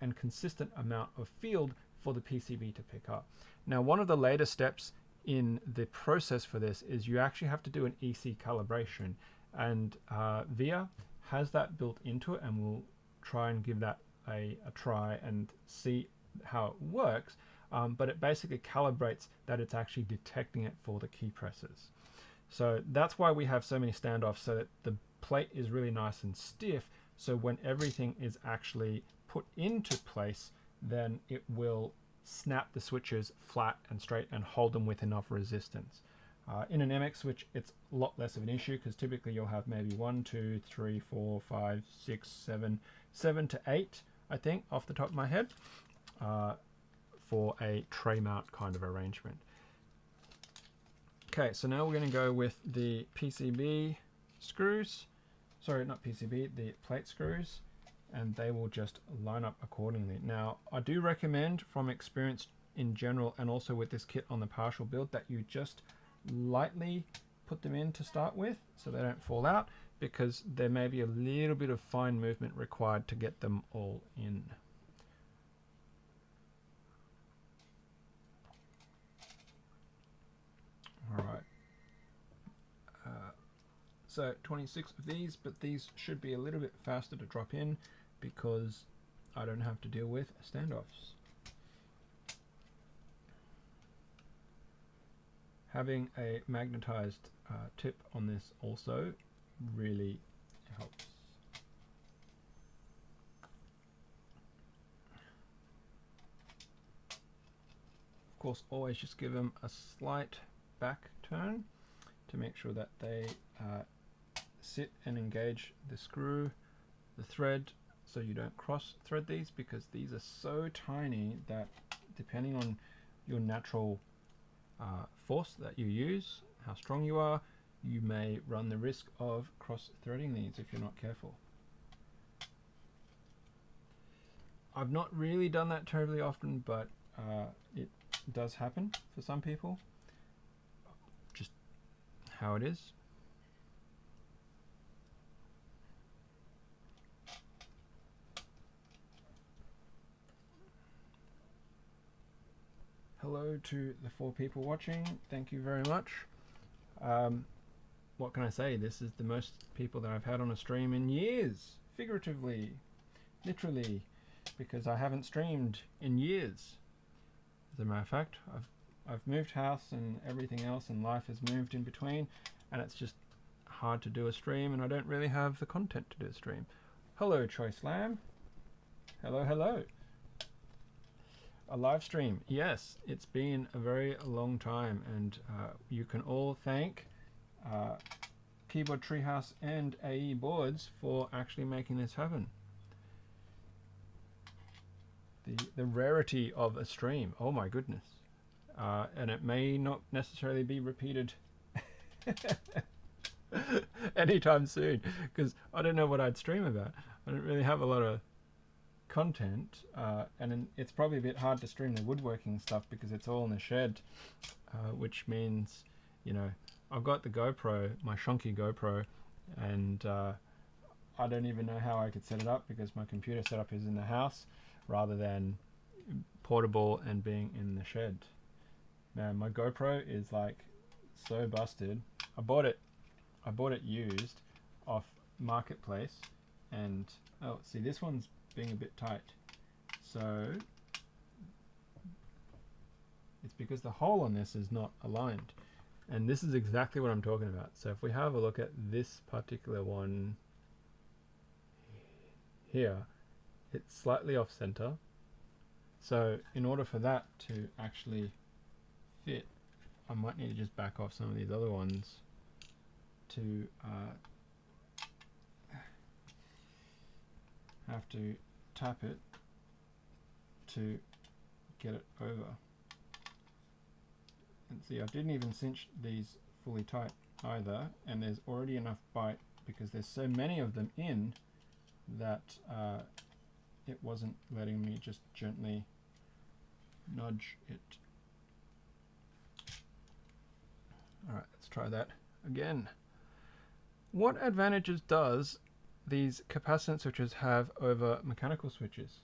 and consistent amount of field for the PCB to pick up. Now, one of the later steps in the process for this is you actually have to do an EC calibration, and VIA has that built into it, and we'll try and give that a try and see how it works. But it basically calibrates that it's actually detecting it for the key presses. So that's why we have so many standoffs, so that the plate is really nice and stiff, so when everything is actually put into place, then it will snap the switches flat and straight and hold them with enough resistance. In an MX switch, it's a lot less of an issue, because typically you'll have maybe 1, 2, 3, 4, 5, 6, 7 to 8, I think, off the top of my head, for a tray mount kind of arrangement. Okay, so now we're going to go with the PCB screws. Sorry, not PCB, the plate screws, and they will just line up accordingly. Now, I do recommend, from experience in general and also with this kit on the partial build, that you just lightly put them in to start with so they don't fall out, because there may be a little bit of fine movement required to get them all in. All right. So 26 of these, but these should be a little bit faster to drop in because I don't have to deal with standoffs. Having a magnetized tip on this also really helps. Of course, always just give them a slight back turn to make sure that they sit and engage the screw, the thread, so you don't cross thread these, because these are so tiny that depending on your natural force that you use, how strong you are, you may run the risk of cross threading these if you're not careful. I've not really done that terribly often, but it does happen for some people. Just how it is. Hello to the 4 people watching. Thank you very much. What can I say? This is the most people that I've had on a stream in years, figuratively, literally, because I haven't streamed in years. As a matter of fact, I've moved house and everything else, and life has moved in between, and it's just hard to do a stream, and I don't really have the content to do a stream. Hello, Choice Lamb. Hello, hello. A live stream. Yes, it's been a very long time, and you can all thank Keyboard Treehouse and AE boards for actually making this happen. The rarity of a stream, oh my goodness. And it may not necessarily be repeated anytime soon, because I don't know what I'd stream about. I don't really have a lot of content, and it's probably a bit hard to stream the woodworking stuff because it's all in the shed, which means, you know, I've got the GoPro, my shonky GoPro, and I don't even know how I could set it up because my computer setup is in the house rather than portable and being in the shed. Man, my GoPro is like so busted. I bought it used off Marketplace, and oh, see, this one's being a bit tight, so it's because the hole on this is not aligned, and this is exactly what I'm talking about. So if we have a look at this particular one here, it's slightly off center, so in order for that to actually fit, I might need to just back off some of these other ones to have to tap it to get it over. And see, I didn't even cinch these fully tight either, and there's already enough bite because there's so many of them in that it wasn't letting me just gently nudge it. Alright, let's try that again. What advantages does these capacitance switches have over mechanical switches?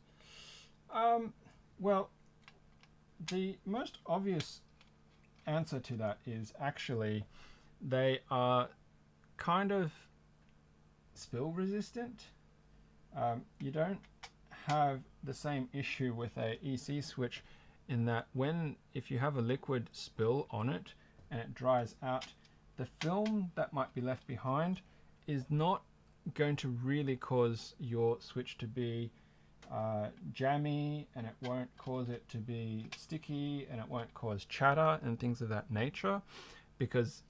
Well, the most obvious answer to that is actually they are kind of spill resistant. You don't have the same issue with a EC switch in that if you have a liquid spill on it and it dries out, the film that might be left behind is not going to really cause your switch to be jammy, and it won't cause it to be sticky, and it won't cause chatter and things of that nature, because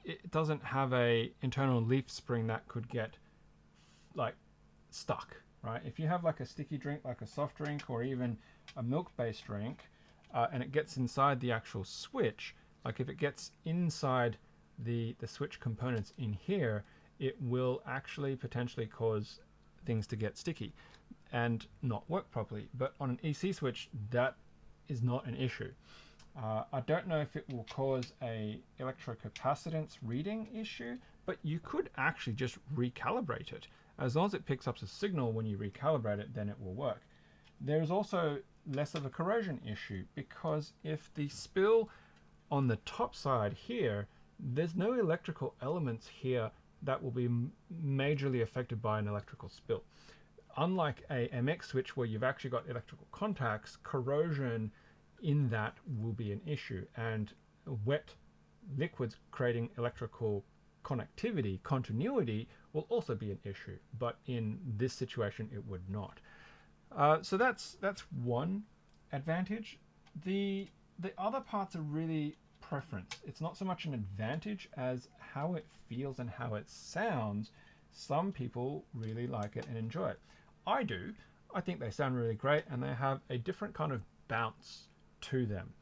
it doesn't have a internal leaf spring that could get like stuck, right? If you have like a sticky drink, like a soft drink or even a milk-based drink, and it gets inside the actual switch, like if it gets inside the switch components in here, it will actually potentially cause things to get sticky and not work properly. But on an EC switch, that is not an issue. I don't know if it will cause a electrocapacitance reading issue, but you could actually just recalibrate it. As long as it picks up a signal when you recalibrate it, then it will work. There's also less of a corrosion issue, because if the spill on the top side here, there's no electrical elements here that will be majorly affected by an electrical spill. Unlike a MX switch where you've actually got electrical contacts, corrosion in that will be an issue, and wet liquids creating electrical connectivity, continuity, will also be an issue, but in this situation it would not. So that's one advantage. The other parts are really preference. It's not so much an advantage as how it feels and how it sounds. Some people really like it and enjoy it. I do. I think they sound really great, and they have a different kind of bounce to them.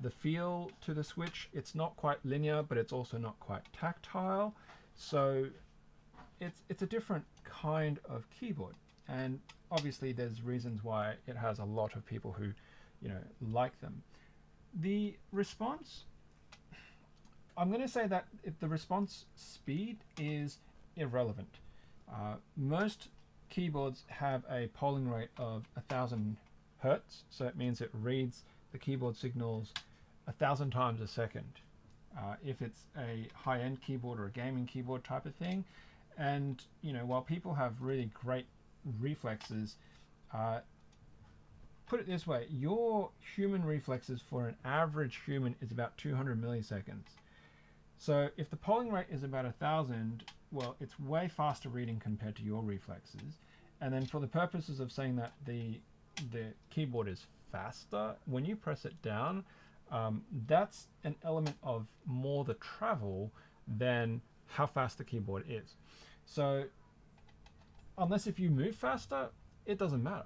The feel to the switch, it's not quite linear, but it's also not quite tactile. So it's a different kind of keyboard, and obviously there's reasons why it has a lot of people who, you know, like them. The response, I'm going to say that the response speed is irrelevant. Most keyboards have a polling rate of 1000 hertz, so it means it reads the keyboard signals 1000 times a second. If it's a high-end keyboard or a gaming keyboard type of thing, and you know, while people have really great reflexes, put it this way, your human reflexes for an average human is about 200 milliseconds. So if the polling rate is about 1000, well, it's way faster reading compared to your reflexes. And then for the purposes of saying that the keyboard is faster, when you press it down, that's an element of more the travel than how fast the keyboard is. So unless if you move faster, it doesn't matter.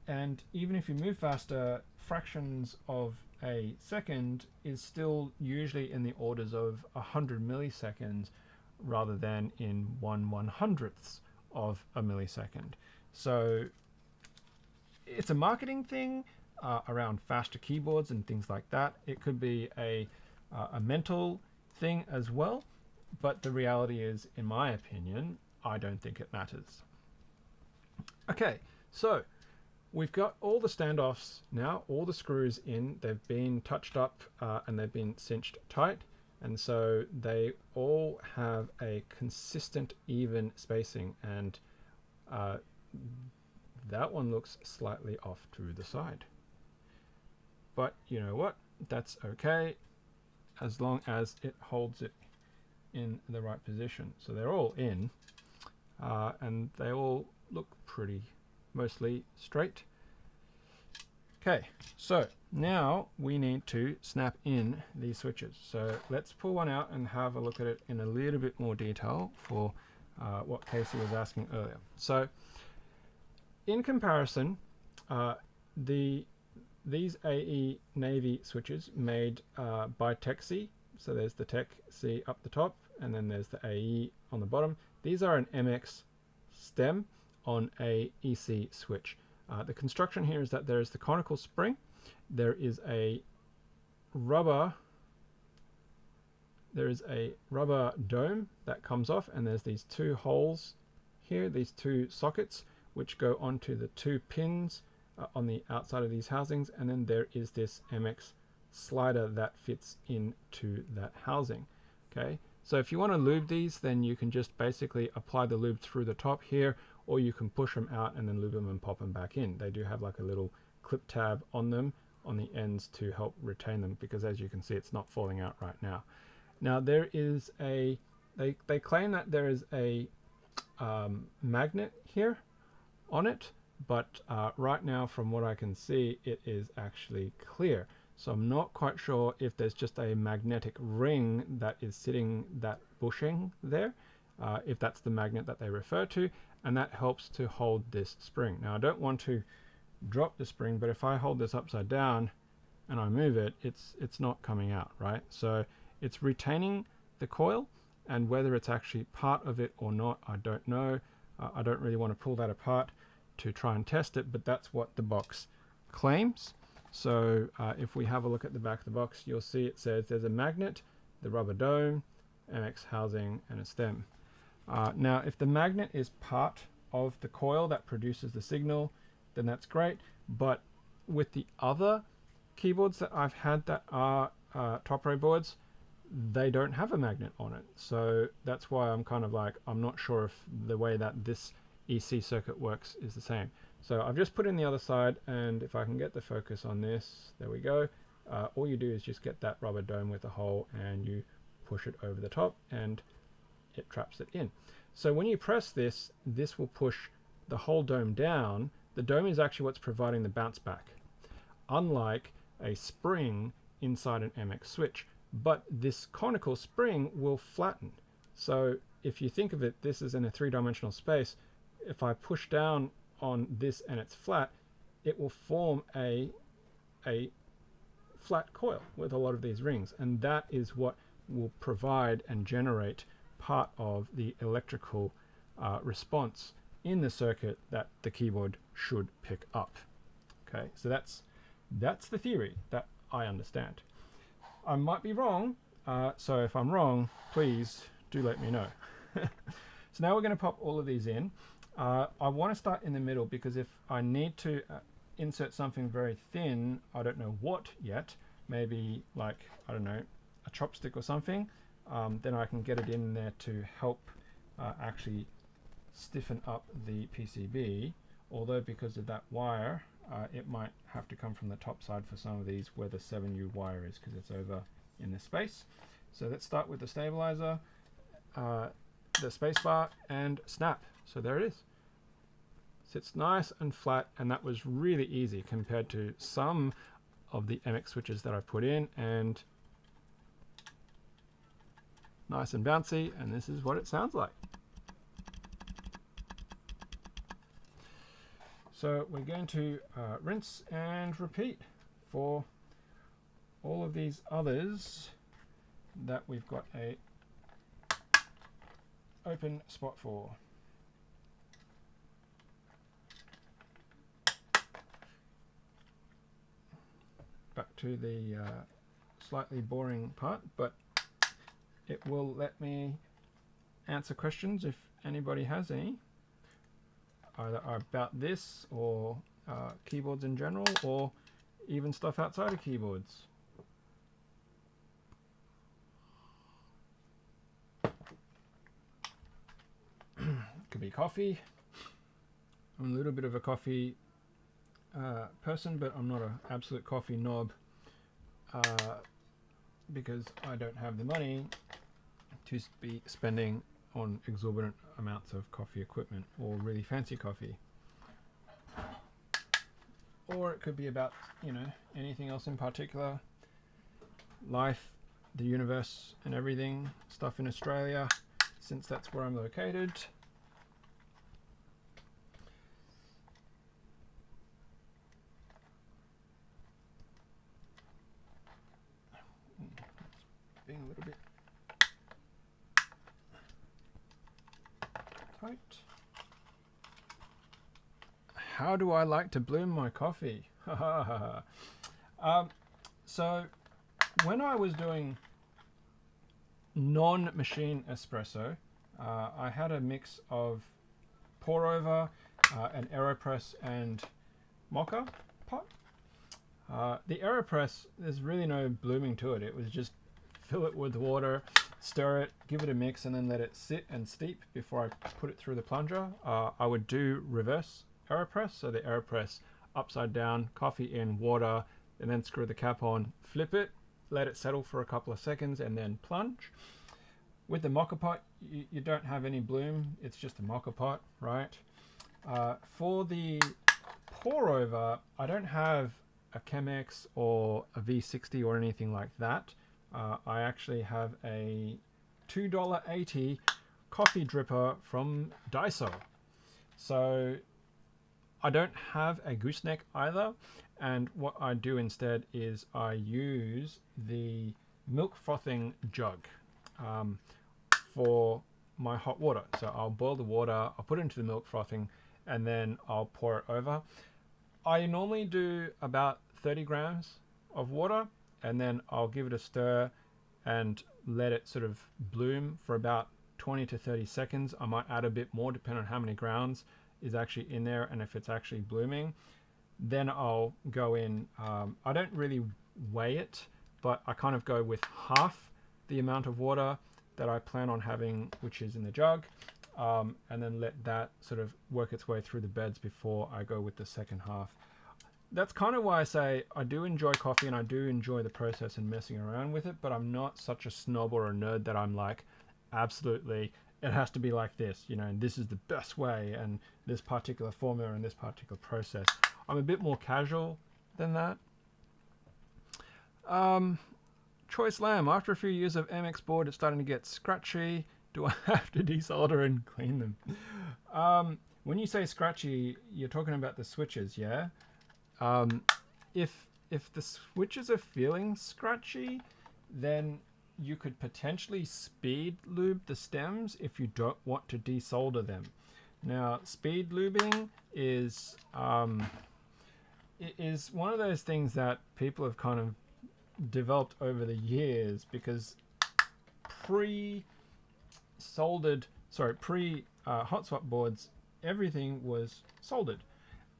And even if you move faster, fractions of a second is still usually in the orders of 100 milliseconds rather than in 1/100th of a millisecond. So it's a marketing thing around faster keyboards and things like that. It could be a mental thing as well, but the reality is, in my opinion, I don't think it matters. Okay, so we've got all the standoffs now, all the screws in, they've been touched up and they've been cinched tight, and so they all have a consistent, even spacing, and that one looks slightly off to the side. But you know what? That's okay, as long as it holds it in the right position. So they're all in, and they all look pretty mostly straight. Okay, so now we need to snap in these switches. So let's pull one out and have a look at it in a little bit more detail for what Casey was asking earlier. So in comparison, these AE Navy switches made by TechC, so there's the TechC up the top, and then there's the AE on the bottom. These are an MX stem on a EC switch. The construction here is that there is the conical spring, there is a rubber dome that comes off, and there's these two holes here, these two sockets, which go onto the two pins on the outside of these housings, and then there is this MX slider that fits into that housing. Okay, so if you want to lube these, then you can just basically apply the lube through the top here, or you can push them out and then lube them and pop them back in. They do have like a little clip tab on them on the ends to help retain them, because as you can see, it's not falling out right now. Now there is a, they claim that there is a magnet here on it, but right now from what I can see, it is actually clear. So I'm not quite sure if there's just a magnetic ring that is sitting, that bushing there, if that's the magnet that they refer to, and that helps to hold this spring. Now I don't want to drop the spring, but if I hold this upside down and I move it, it's not coming out, right? So it's retaining the coil, and whether it's actually part of it or not, I don't know. I don't really want to pull that apart to try and test it, but that's what the box claims. So if we have a look at the back of the box, you'll see it says there's a magnet, the rubber dome, MX housing, and a stem. Now if the magnet is part of the coil that produces the signal, then that's great, but with the other keyboards that I've had that are top row boards, they don't have a magnet on it. So that's why I'm kind of like, I'm not sure if the way that this EC circuit works is the same. So I've just put in the other side, and if I can get the focus on this, there we go. All you do is just get that rubber dome with a hole and you push it over the top and it traps it in. So when you press this, this will push the whole dome down. The dome is actually what's providing the bounce back, unlike a spring inside an MX switch. But this conical spring will flatten. So if you think of it, this is in a three-dimensional space. If I push down on this and it's flat, it will form a flat coil with a lot of these rings, and that is what will provide and generate part of the electrical response in the circuit that the keyboard should pick up. Okay, so that's the theory that I understand. I might be wrong, so if I'm wrong, please do let me know. So now we're going to pop all of these in. I want to start in the middle, because if I need to insert something very thin, I don't know what yet, maybe like, I don't know, a chopstick or something, then I can get it in there to help actually stiffen up the PCB, although because of that wire, it might have to come from the top side for some of these where the 7U wire is, because it's over in this space. So let's start with the stabilizer, the spacebar, and snap. So there it is. Sits nice and flat, and that was really easy compared to some of the MX switches that I put in, and nice and bouncy, and this is what it sounds like. So we're going to rinse and repeat for all of these others that we've got a open spot for. Back to the slightly boring part, but it will let me answer questions if anybody has any, either about this or keyboards in general, or even stuff outside of keyboards. Could be coffee. I'm a little bit of a coffee person, but I'm not an absolute coffee knob because I don't have the money to be spending on exorbitant amounts of coffee equipment or really fancy coffee. Or it could be about, you know, anything else in particular. Life, the universe and everything. Stuff in Australia, since that's where I'm located. Being a little bit tight. How do I like to bloom my coffee? So when I was doing non-machine espresso, I had a mix of pour over, an AeroPress and mocha pot. The AeroPress, there's really no blooming to it. It was just fill it with water, stir it, give it a mix, and then let it sit and steep before I put it through the plunger. I would do reverse AeroPress, so the AeroPress upside down, coffee in, water, and then screw the cap on, flip it, let it settle for a couple of seconds, and then plunge. With the mocha pot, you don't have any bloom. It's just a mocha pot, right? For the pour over, I don't have a Chemex or a V60 or anything like that. I actually have a $2.80 coffee dripper from Daiso. So I don't have a gooseneck either, and what I do instead is I use the milk frothing jug for my hot water. So I'll boil the water, I'll put it into the milk frothing, and then I'll pour it over. I normally do about 30 grams of water, and then I'll give it a stir and let it sort of bloom for about 20 to 30 seconds. I might add a bit more depending on how many grounds is actually in there and if it's actually blooming. Then I'll go in, I don't really weigh it, but I kind of go with half the amount of water that I plan on having, which is in the jug, and then let that sort of work its way through the beds before I go with the second half. That's kind of why I say I do enjoy coffee and I do enjoy the process and messing around with it, but I'm not such a snob or a nerd that I'm like, absolutely, it has to be like this, you know, and this is the best way and this particular formula and this particular process. I'm a bit more casual than that. Choice Lamb, after a few years of MX board, it's starting to get scratchy. Do I have to desolder and clean them? When you say scratchy, you're talking about the switches, yeah? If the switches are feeling scratchy, then you could potentially speed lube the stems if you don't want to desolder them. Now, speed lubing is one of those things that people have kind of developed over the years, because pre-hot swap boards, everything was soldered.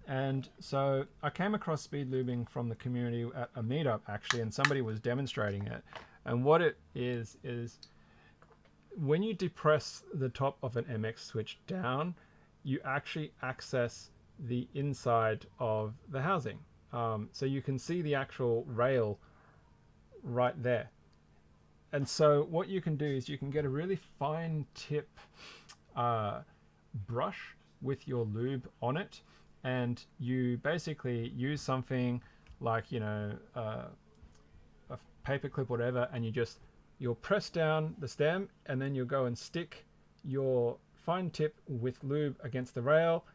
And so I came across speed lubing from the community at a meetup actually, and somebody was demonstrating it. And what it is when you depress the top of an MX switch down, you actually access the inside of the housing. So you can see the actual rail right there. And so what you can do is you can get a really fine tip brush with your lube on it, and you basically use something like, you know, a paper clip, whatever, and you just you'll press down the stem, and then you'll go and stick your fine tip with lube against the rail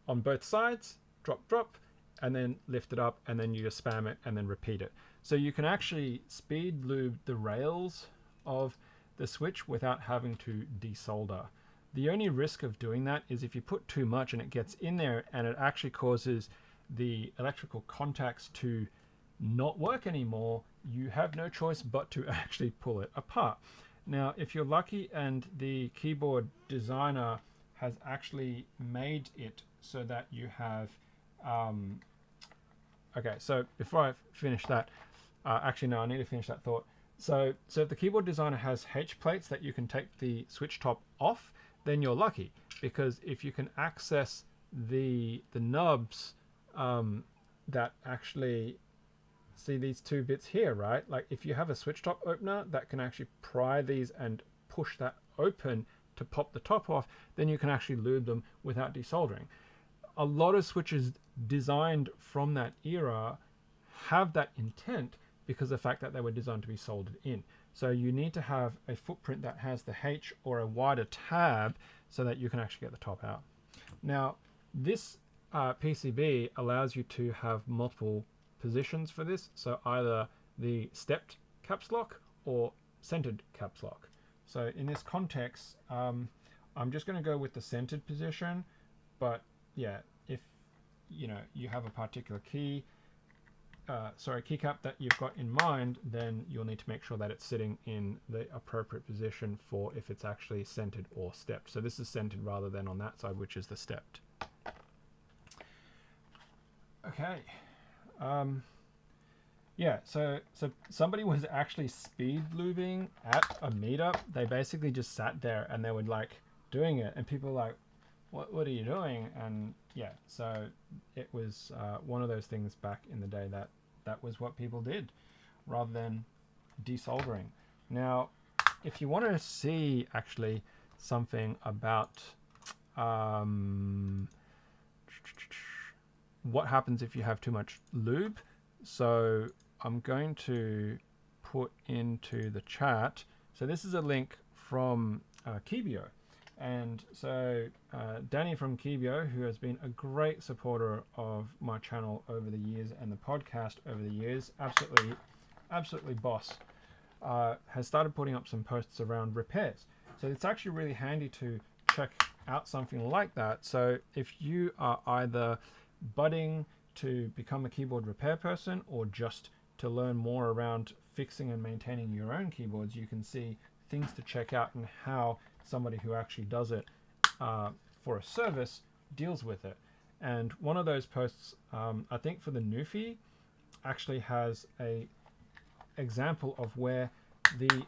on both sides, drop, drop, and then lift it up, and then you just spam it and then repeat it. So you can actually speed lube the rails of the switch without having to desolder. The only risk of doing that is if you put too much and it gets in there and it actually causes the electrical contacts to not work anymore, you have no choice but to actually pull it apart. Now, if you're lucky and the keyboard designer has actually made it so that you have okay, so before I finish that, actually no, I need to finish that thought. So if the keyboard designer has H plates that you can take the switch top off, then you're lucky, because if you can access the nubs that actually, see these two bits here, right? Like if you have a switch top opener that can actually pry these and push that open to pop the top off, then you can actually lube them without desoldering. A lot of switches designed from that era have that intent because of the fact that they were designed to be soldered in. So you need to have a footprint that has the H or a wider tab so that you can actually get the top out. Now, this PCB allows you to have multiple positions for this. So either the stepped caps lock or centered caps lock. So in this context, I'm just going to go with the centered position, but yeah, if you have a particular keycap that you've got in mind, then you'll need to make sure that it's sitting in the appropriate position for if it's actually centered or stepped. So this is centered rather than on that side, which is the stepped. Okay. Yeah, so somebody was actually speed lubing at a meetup. They basically just sat there and they were like doing it, and people were like, what are you doing? And yeah, so it was one of those things back in the day that was what people did rather than desoldering. Now, if you want to see actually something about what happens if you have too much lube, so I'm going to put into the chat. So this is a link from Kebio. And so Danny from Kebio, who has been a great supporter of my channel over the years and the podcast over the years, absolutely boss, has started putting up some posts around repairs. So it's actually really handy to check out something like that. So if you are either budding to become a keyboard repair person or just to learn more around fixing and maintaining your own keyboards, you can see things to check out and how somebody who actually does it for a service deals with it. And one of those posts, I think for the Newfie, actually has a example of where the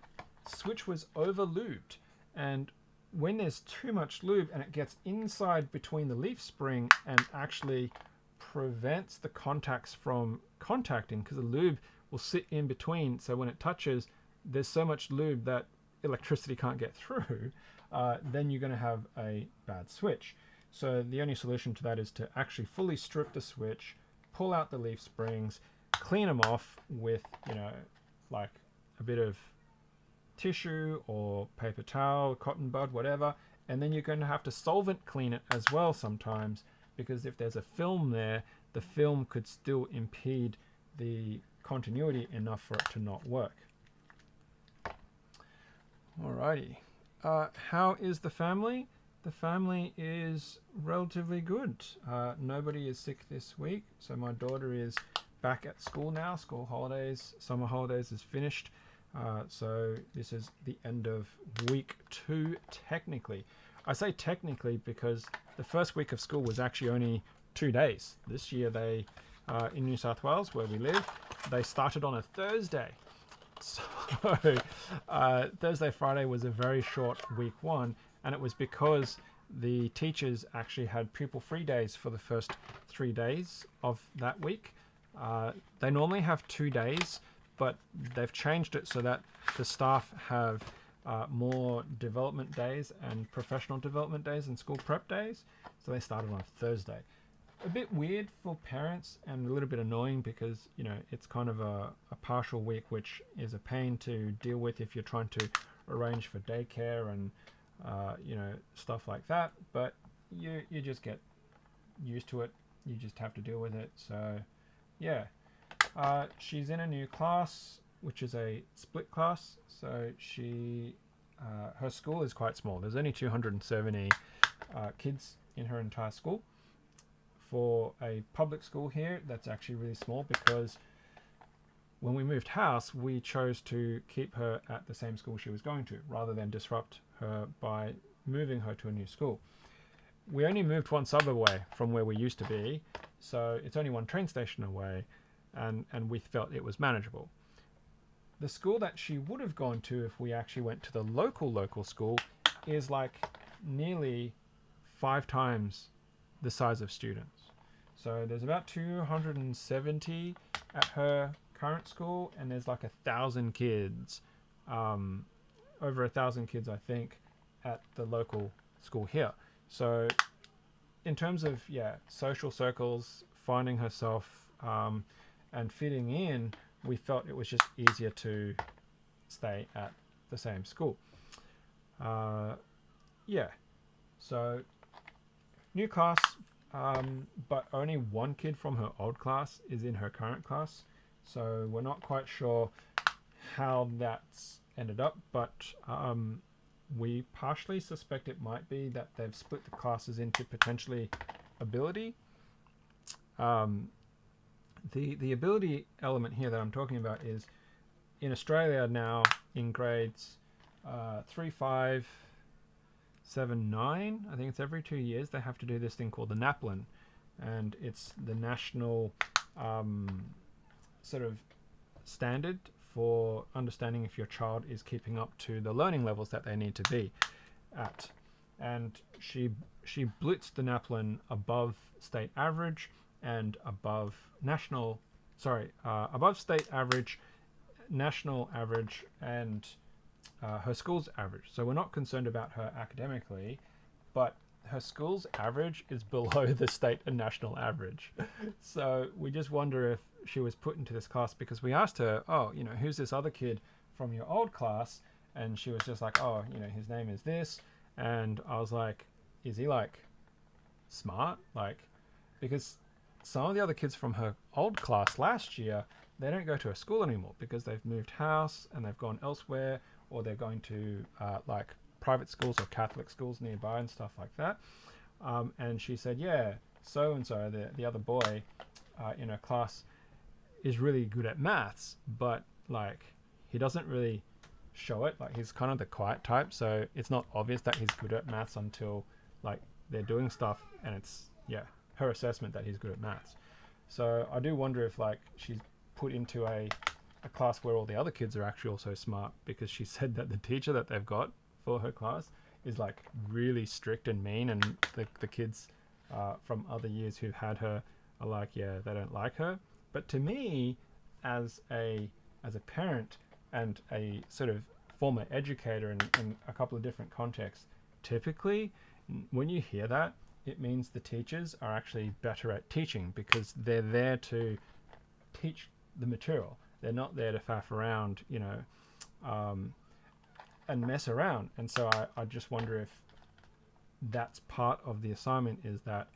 switch was over lubed, and when there's too much lube and it gets inside between the leaf spring and actually prevents the contacts from contacting, because the lube will sit in between, so when it touches, there's so much lube that electricity can't get through, then you're going to have a bad switch. So the only solution to that is to actually fully strip the switch, pull out the leaf springs, clean them off with, like a bit of tissue or paper towel, cotton bud, whatever, and then you're going to have to solvent clean it as well sometimes, because if there's a film there, the film could still impede the continuity enough for it to not work. Alrighty. How is the family? The family is relatively good. Nobody is sick this week, so my daughter is back at school now. School holidays, summer holidays is finished. So this is the end of week 2 technically. I say technically because the first week of school was actually only 2 days. This year they, in New South Wales where we live, they started on a Thursday. So Thursday, Friday was a very short week 1, and it was because the teachers actually had pupil-free days for the first 3 days of that week. They normally have 2 days, but they've changed it so that the staff have more development days and professional development days and school prep days. So they started on Thursday. a bit weird for parents and a little bit annoying because, you know, it's kind of a partial week, which is a pain to deal with if you're trying to arrange for daycare and, you know, stuff like that. But you just get used to it. You just have to deal with it. So, yeah. She's in a new class, which is a split class. So her school is quite small. There's only 270 kids in her entire school. For a public school here, that's actually really small because when we moved house, we chose to keep her at the same school she was going to rather than disrupt her by moving her to a new school. We only moved one suburb away from where we used to be, so it's only one train station away, and we felt it was manageable. The school that she would have gone to if we actually went to the local school is like nearly 5 times the size of students. So there's about 270 at her current school, and there's like 1,000 kids, over 1,000 kids, I think, at the local school here. So in terms of, social circles, finding herself, and fitting in, we felt it was just easier to stay at the same school. So new class, but only one kid from her old class is in her current class. So we're not quite sure how that's ended up, but we partially suspect it might be that they've split the classes into potentially ability. The ability element here that I'm talking about is in Australia now in grades 3, 5, 7, 9. I think it's every 2 years they have to do this thing called the NAPLAN, and it's the national sort of standard for understanding if your child is keeping up to the learning levels that they need to be at. And she blitzed the NAPLAN above state average and above state average, national average, and her school's average. So we're not concerned about her academically, but her school's average is below the state and national average. So we just wonder if she was put into this class because we asked her, who's this other kid from your old class? And she was just like, his name is this. And I was like, is he like smart? Because some of the other kids from her old class last year, they don't go to a school anymore because they've moved house and they've gone elsewhere, or they're going to private schools or Catholic schools nearby and stuff like that. And she said, so-and-so, the other boy in her class is really good at maths, but he doesn't really show it. He's kind of the quiet type, so it's not obvious that he's good at maths until they're doing stuff and it's her assessment that he's good at maths. So I do wonder if she's put into a class where all the other kids are actually also smart, because she said that the teacher that they've got for her class is really strict and mean, and the kids from other years who've had her are they don't like her. But to me, as a parent and a sort of former educator in a couple of different contexts, typically when you hear that, it means the teachers are actually better at teaching because they're there to teach the material. They're not there to faff around, and mess around. And so I just wonder if that's part of the assignment, is that,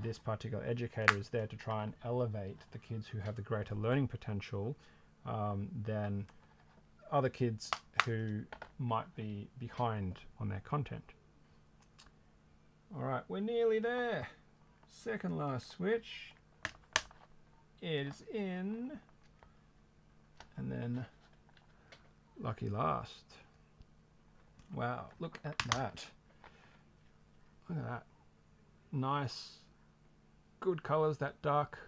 this particular educator is there to try and elevate the kids who have the greater learning potential than other kids who might be behind on their content. All right, we're nearly there. Second last switch is in, and then lucky last. Wow, look at that. Look at that. Nice, good colors, that dark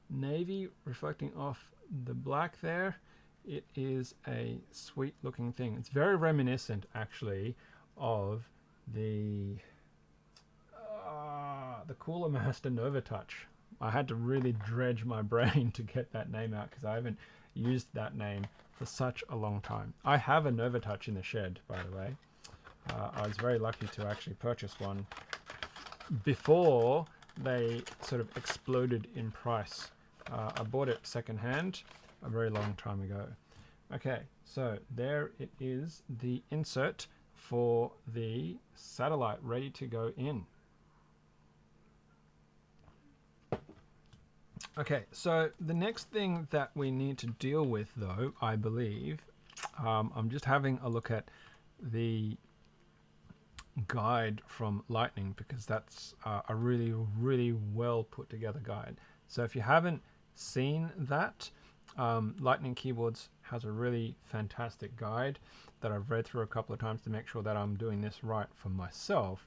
navy reflecting off the black there. It is a sweet looking thing. It's very reminiscent actually of the Cooler Master Nova Touch. I had to really dredge my brain to get that name out because I haven't used that name for such a long time. I have a Nova Touch in the shed, by the way. I was very lucky to actually purchase one before they sort of exploded in price. I bought it secondhand a very long time ago. Okay, so there it is, the insert for the satellite ready to go in. Okay, so the next thing that we need to deal with, though, I believe, I'm just having a look at the guide from Lightning, because that's a really, really well put together guide. So if you haven't seen that, Lightning Keyboards has a really fantastic guide that I've read through a couple of times to make sure that I'm doing this right for myself,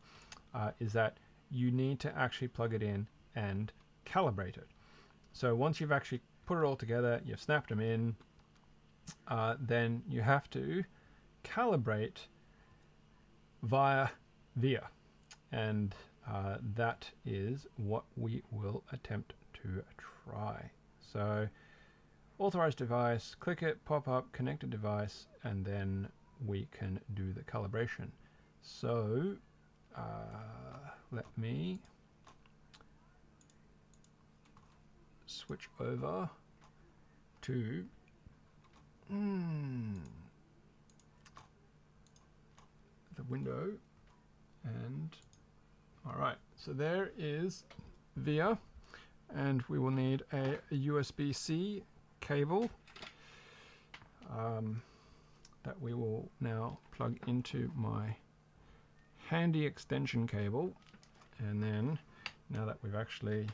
is that you need to actually plug it in and calibrate it. So once you've actually put it all together, you've snapped them in, then you have to calibrate via VIA, and that is what we will attempt to try. So authorized device, click it, pop up, connected device, and then we can do the calibration. So let me switch over to the window, and all right, so there is VIA, and we will need a USB-C cable that we will now plug into my handy extension cable. And then now that we've actually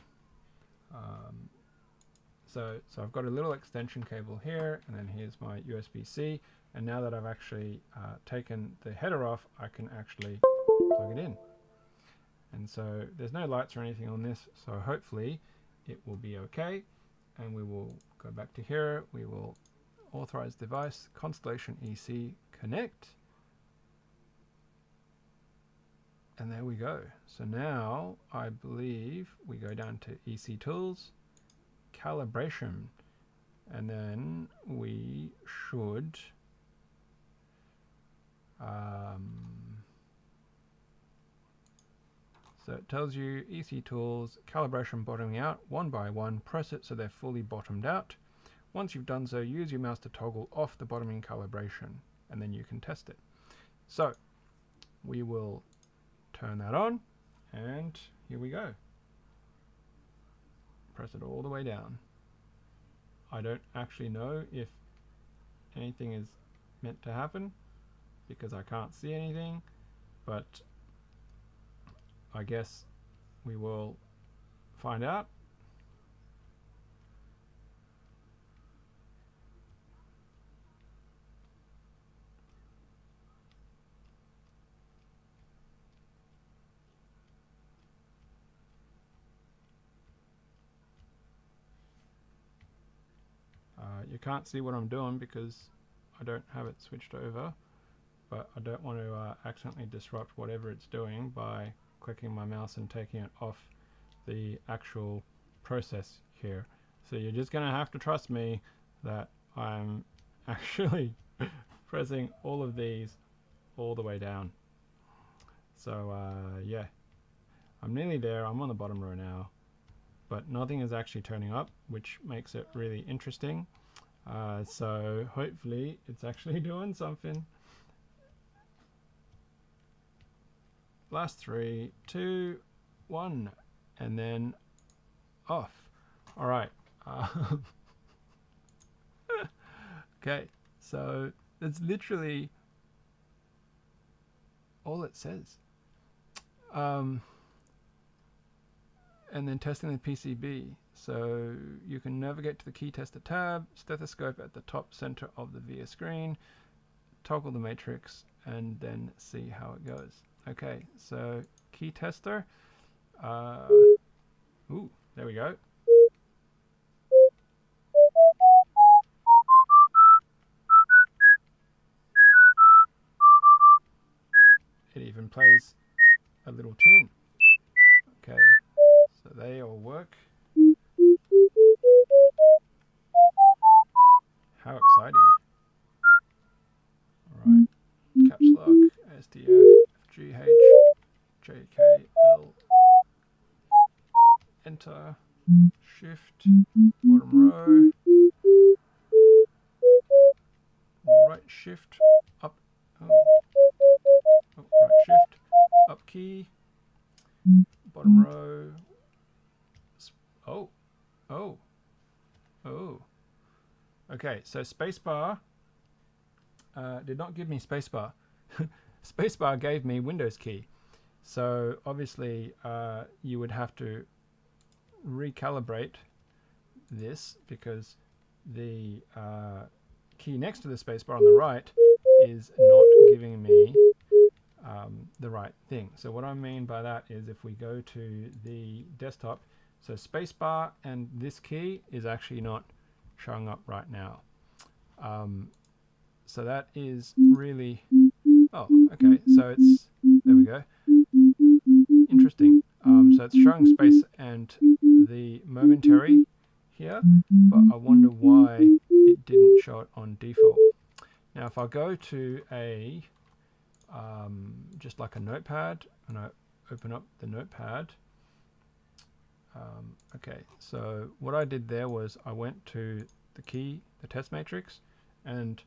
so I've got a little extension cable here, and then here's my USB-C, and now that I've actually taken the header off, I can actually plug it in. And so there's no lights or anything on this, so hopefully it will be okay. And we will go back to here, we will authorize device, Constellation EC, connect, and there we go. So now I believe we go down to EC Tools, calibration, and then we should so it tells you EC Tools, calibration bottoming out, one by one, press it so they're fully bottomed out. Once you've done so, use your mouse to toggle off the bottoming calibration, and then you can test it. So we will turn that on, and here we go. Press it all the way down. I don't actually know if anything is meant to happen because I can't see anything, but I guess we will find out. You can't see what I'm doing because I don't have it switched over, but I don't want to accidentally disrupt whatever it's doing by clicking my mouse and taking it off the actual process here. So you're just going to have to trust me that I'm actually pressing all of these all the way down. So yeah, I'm nearly there. I'm on the bottom row now, but nothing is actually turning up, which makes it really interesting. So hopefully it's actually doing something. Last 3, 2, 1, and then off. All right. Okay, so that's literally all it says. And then testing the PCB. So you can navigate to the key tester tab, stethoscope at the top center of the VIA screen, toggle the matrix, and then see how it goes. Okay, so key tester. Ooh, there we go. It even plays a little tune. Okay, so they all work. How exciting. Alright, caps lock, SDF, GH, JK, L. enter, shift, bottom row, right shift, up, right shift, up key, bottom row, okay, so spacebar did not give me spacebar. Spacebar gave me Windows key. So obviously you would have to recalibrate this because the key next to the spacebar on the right is not giving me the right thing. So what I mean by that is if we go to the desktop, so spacebar and this key is actually not showing up right now. So that is really, oh, okay, so it's, there we go. Interesting. So it's showing space and the momentary here, but I wonder why it didn't show it on default. Now if I go to a, just like a notepad, and I open up the notepad, okay, so what I did there was I went to the key, the test matrix, and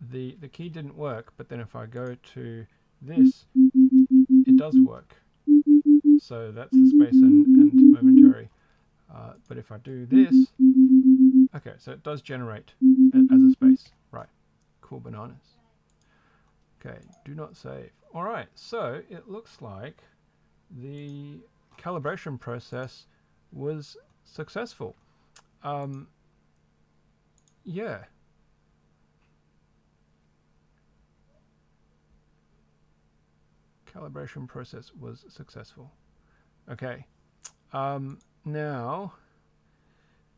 the key didn't work, but then if I go to this, it does work. So that's the space and momentary. But if I do this, okay, so it does generate as a space. Right, cool bananas. Okay, do not save. All right, so it looks like the calibration process was successful. Yeah. Calibration process was successful. Okay. Now,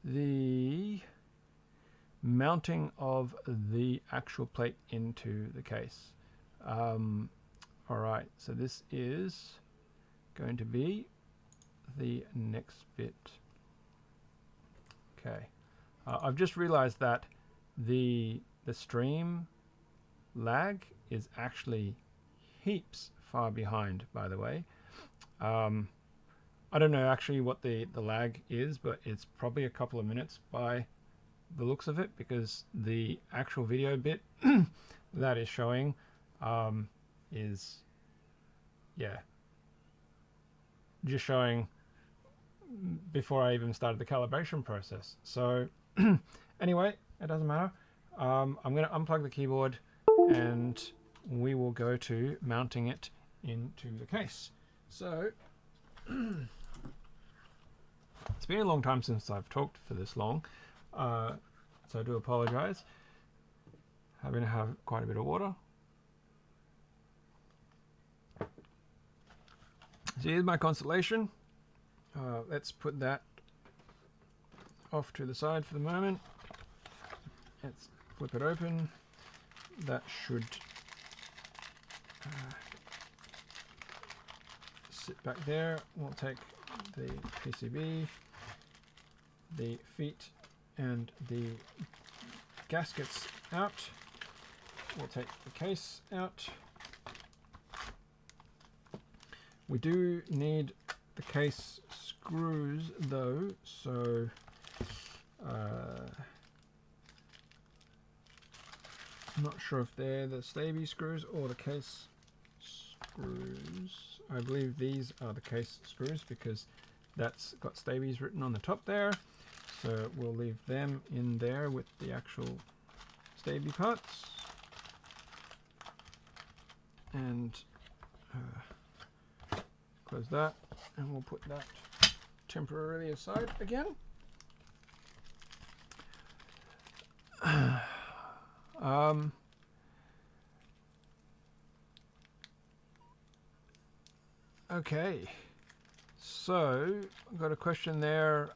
the mounting of the actual plate into the case. All right, so this is going to be the next bit. Okay. I've just realized that the stream lag is actually heaps far behind, by the way. I don't know actually what the lag is, but it's probably a couple of minutes by the looks of it, because the actual video bit that is showing is, yeah, just showing before I even started the calibration process. So anyway, it doesn't matter. I'm going to unplug the keyboard and we will go to mounting it into the case. So it's been a long time since I've talked for this long, so I do apologize. Having to have quite a bit of water. So here's my constellation. Let's put that off to the side for the moment. Let's flip it open. That should sit back there. We'll take the PCB, the feet and the gaskets out. We'll take the case out. We do need the case screws though, so I'm not sure if they're the Staby screws or the case screws. I believe these are the case screws because that's got Stabies written on the top there. So we'll leave them in there with the actual Staby parts. And close that, and we'll put that temporarily aside again. Okay, so I've got a question there.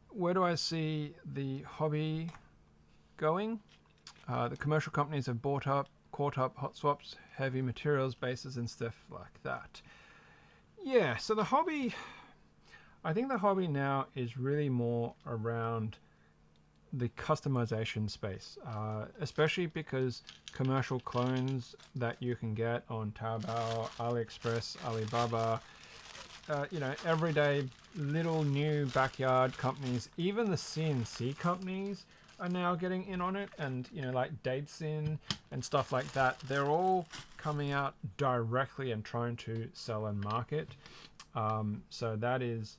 Where do I see the hobby going? The commercial companies have caught up hot swaps, heavy materials bases and stuff like that. Yeah, so the hobby, I think the hobby now is really more around the customization space, especially because commercial clones that you can get on Taobao, AliExpress, Alibaba, you know, everyday little new backyard companies, even the CNC companies are now getting in on it, and you know, like Datesin and stuff like that, they're all coming out directly and trying to sell and market. So that is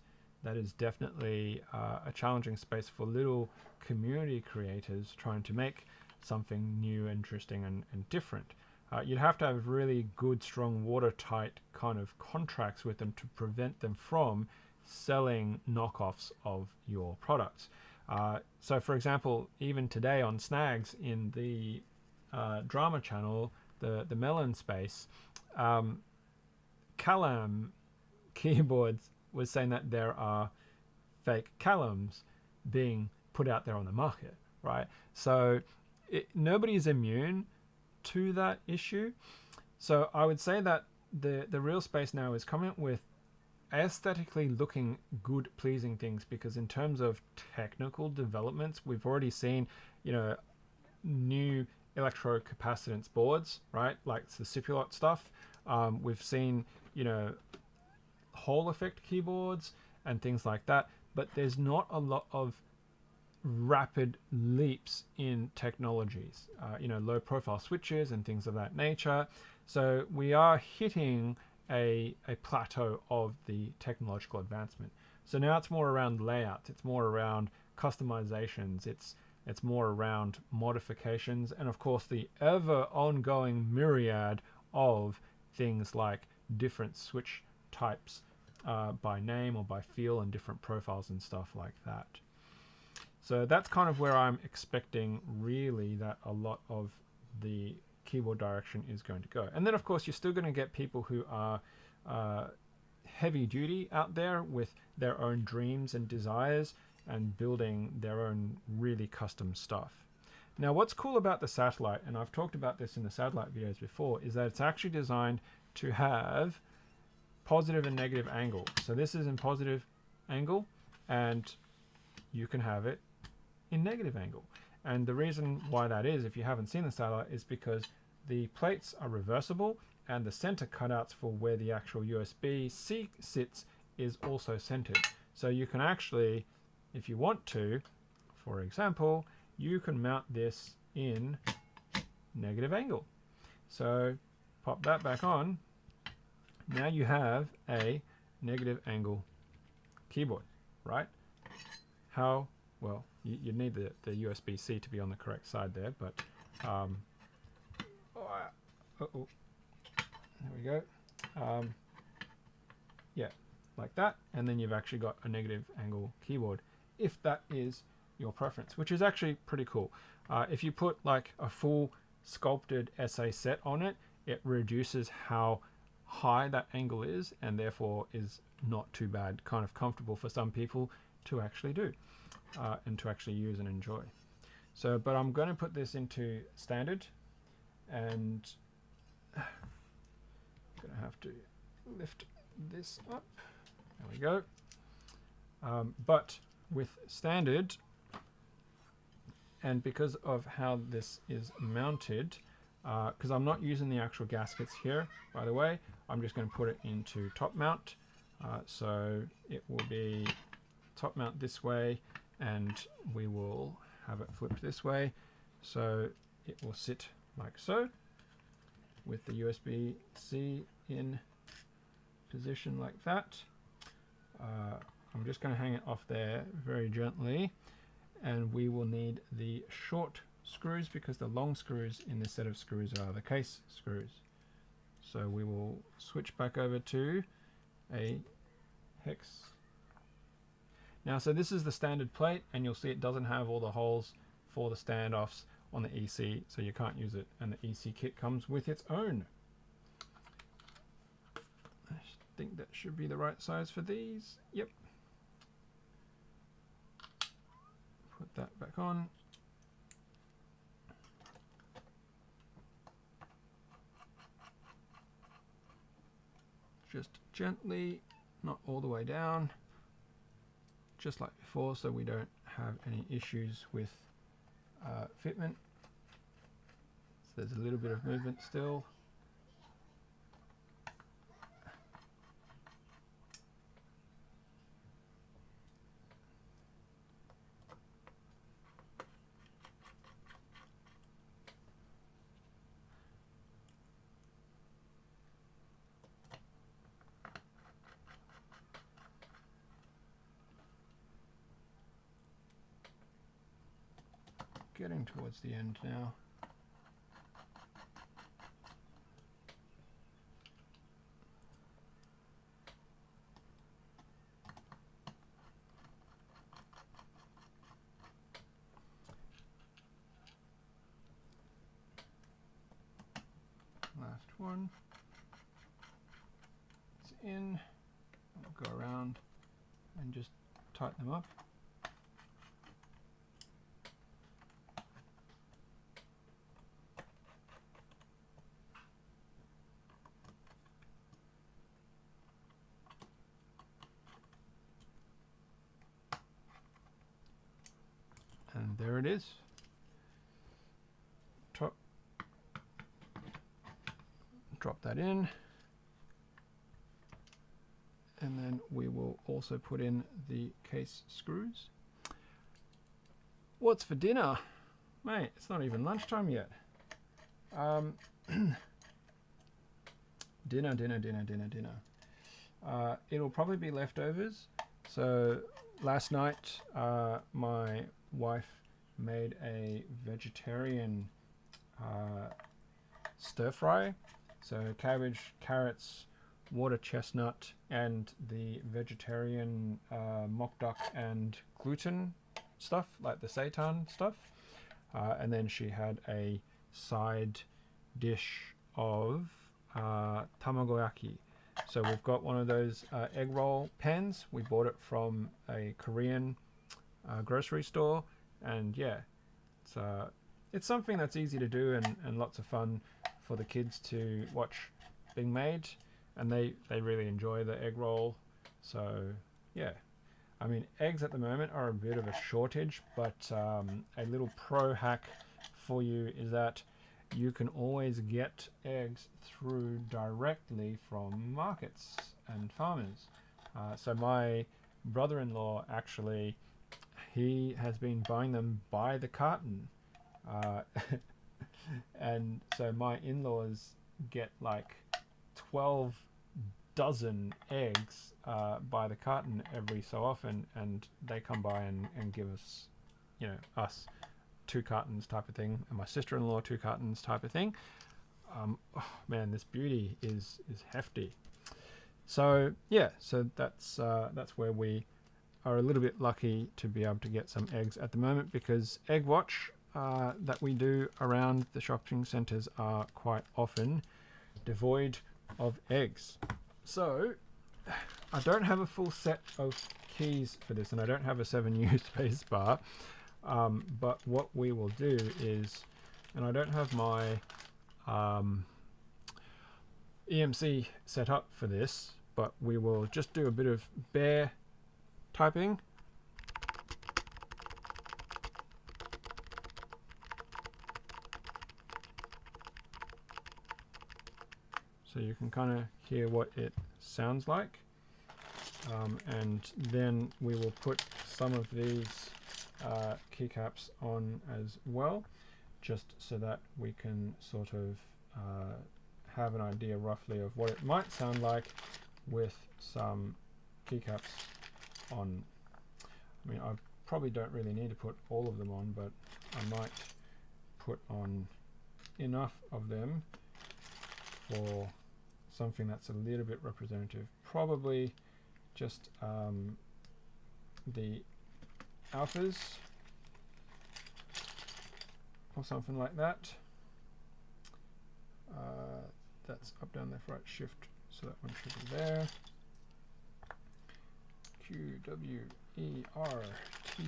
definitely a challenging space for little community creators trying to make something new, interesting, and different. You'd have to have really good, strong, watertight kind of contracts with them to prevent them from selling knockoffs of your products. So, for example, even today on Snags in the drama channel, the Melon space, Calam Keyboards was saying that there are fake Calams being put out there on the market, right? So nobody is immune to that issue. So I would say that the real space now is coming up with aesthetically looking good, pleasing things, because in terms of technical developments, we've already seen, you know, new electrocapacitance boards, right? Like the Cipulot stuff. We've seen, you know, Hall effect keyboards and things like that, but there's not a lot of rapid leaps in technologies, you know, low profile switches and things of that nature. So we are hitting a plateau of the technological advancement. So now it's more around layouts, it's more around customizations, it's more around modifications, and of course the ever ongoing myriad of things like different switch types by name or by feel, and different profiles and stuff like that. So that's kind of where I'm expecting really that a lot of the keyboard direction is going to go. And then of course you're still going to get people who are heavy duty out there with their own dreams and desires and building their own really custom stuff. Now what's cool about the Satellite, and I've talked about this in the Satellite videos before, is that it's actually designed to have positive and negative angle. So this is in positive angle, and you can have it in negative angle. And the reason why that is, if you haven't seen the Satellite, is because the plates are reversible and the center cutouts for where the actual USB-C sits is also centered. So you can actually, if you want to, for example, you can mount this in negative angle. So pop that back on. Now you have a negative angle keyboard, right? How, well, you need the USB-C to be on the correct side there, but there we go. Yeah, like that, and then you've actually got a negative angle keyboard, if that is your preference, which is actually pretty cool. If you put like a full sculpted SA set on it, it reduces how high that angle is, and therefore is not too bad, kind of comfortable for some people to actually do and to actually use and enjoy. So, but I'm going to put this into standard, and I'm going to have to lift this up. There we go. But with standard, and because of how this is mounted, because I'm not using the actual gaskets here, by the way, I'm just going to put it into top mount. So it will be top mount this way, and we will have it flipped this way. So it will sit like so, with the USB-C in position like that. I'm just going to hang it off there very gently, and we will need the short screws because the long screws in this set of screws are the case screws. So we will switch back over to a hex. Now, so this is the standard plate, and you'll see it doesn't have all the holes for the standoffs on the EC, so you can't use it, and the EC kit comes with its own. I think that should be the right size for these. Yep. Put that back on. Just gently, not all the way down, just like before, so we don't have any issues with fitment. So there's a little bit of movement still. getting towards the end now. Last one. It's in. I'll go around and just tighten them up. And there it is. Drop that in. And then we will also put in the case screws. What's for dinner? Mate, it's not even lunchtime yet. Dinner. It'll probably be leftovers. So last night my wife made a vegetarian stir fry. So cabbage, carrots, water chestnut, and the vegetarian mock duck and gluten stuff, like the seitan stuff. And then she had a side dish of tamagoyaki. So we've got one of those egg roll pans. We bought it from a Korean grocery store, and yeah, it's something that's easy to do and lots of fun for the kids to watch being made, and they really enjoy the egg roll. So yeah, I mean, eggs at the moment are a bit of a shortage, but a little pro hack for you is that you can always get eggs through directly from markets and farmers. So my brother-in-law, actually, he has been buying them by the carton. And so my in-laws get like 12 dozen eggs by the carton every so often, and they come by and give us, you know, us 2 cartons type of thing, and my sister-in-law 2 cartons type of thing. Oh man, this beauty is hefty. So yeah, so that's where we are a little bit lucky to be able to get some eggs at the moment, because Egg Watch that we do around the shopping centres are quite often devoid of eggs. So I don't have a full set of keys for this, and I don't have a 7U space bar, but what we will do is, and I don't have my EMC set up for this, but we will just do a bit of bare typing. So you can kind of hear what it sounds like. And then we will put some of these keycaps on as well, just so that we can sort of have an idea roughly of what it might sound like with some keycaps on. I mean, I probably don't really need to put all of them on, but I might put on enough of them for something that's a little bit representative. Probably just the alphas or something like that. That's up, down, left, right, shift, so that one should be there. Q, W, E, R, T.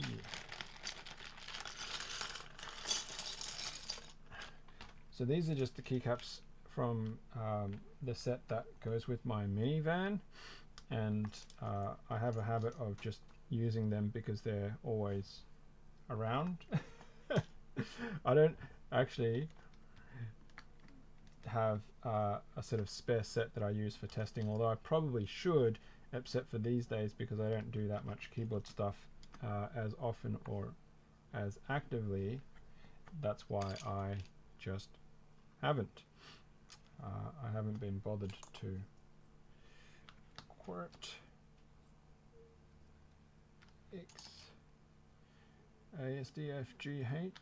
So these are just the keycaps from the set that goes with my minivan, and I have a habit of just using them because they're always around. I don't actually have a sort of spare set that I use for testing, although I probably should, except for these days because I don't do that much keyboard stuff as often or as actively. That's why I just haven't. I haven't been bothered to QWERT X ASDFGH.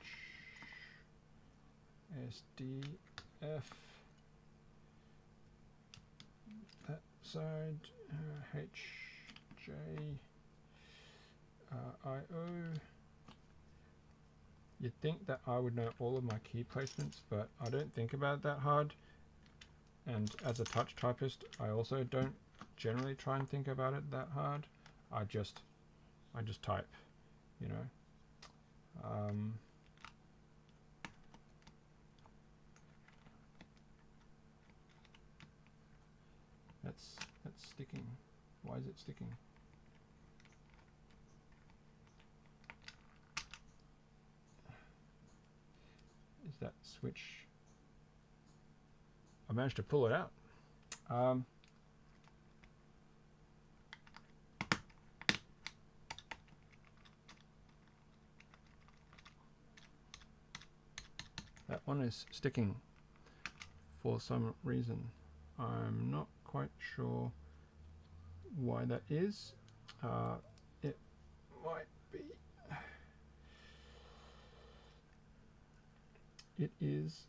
SDF, that side, HJ, IO. You'd think that I would know all of my key placements, but I don't think about it that hard. And as a touch typist, I also don't generally try and think about it that hard. I just type, you know. That's sticking. Why is it sticking? Is that switch? I managed to pull it out. That one is sticking for some reason. I'm not quite sure why that is. It might be. It is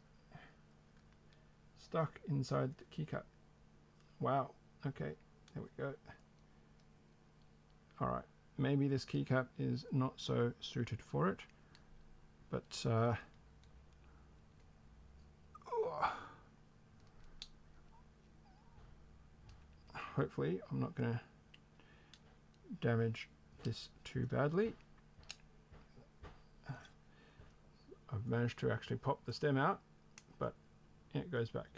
stuck inside the keycap. Wow. Okay, there we go. All right. Maybe this keycap is not so suited for it, but hopefully I'm not going to damage this too badly. I've managed to actually pop the stem out, but it goes back.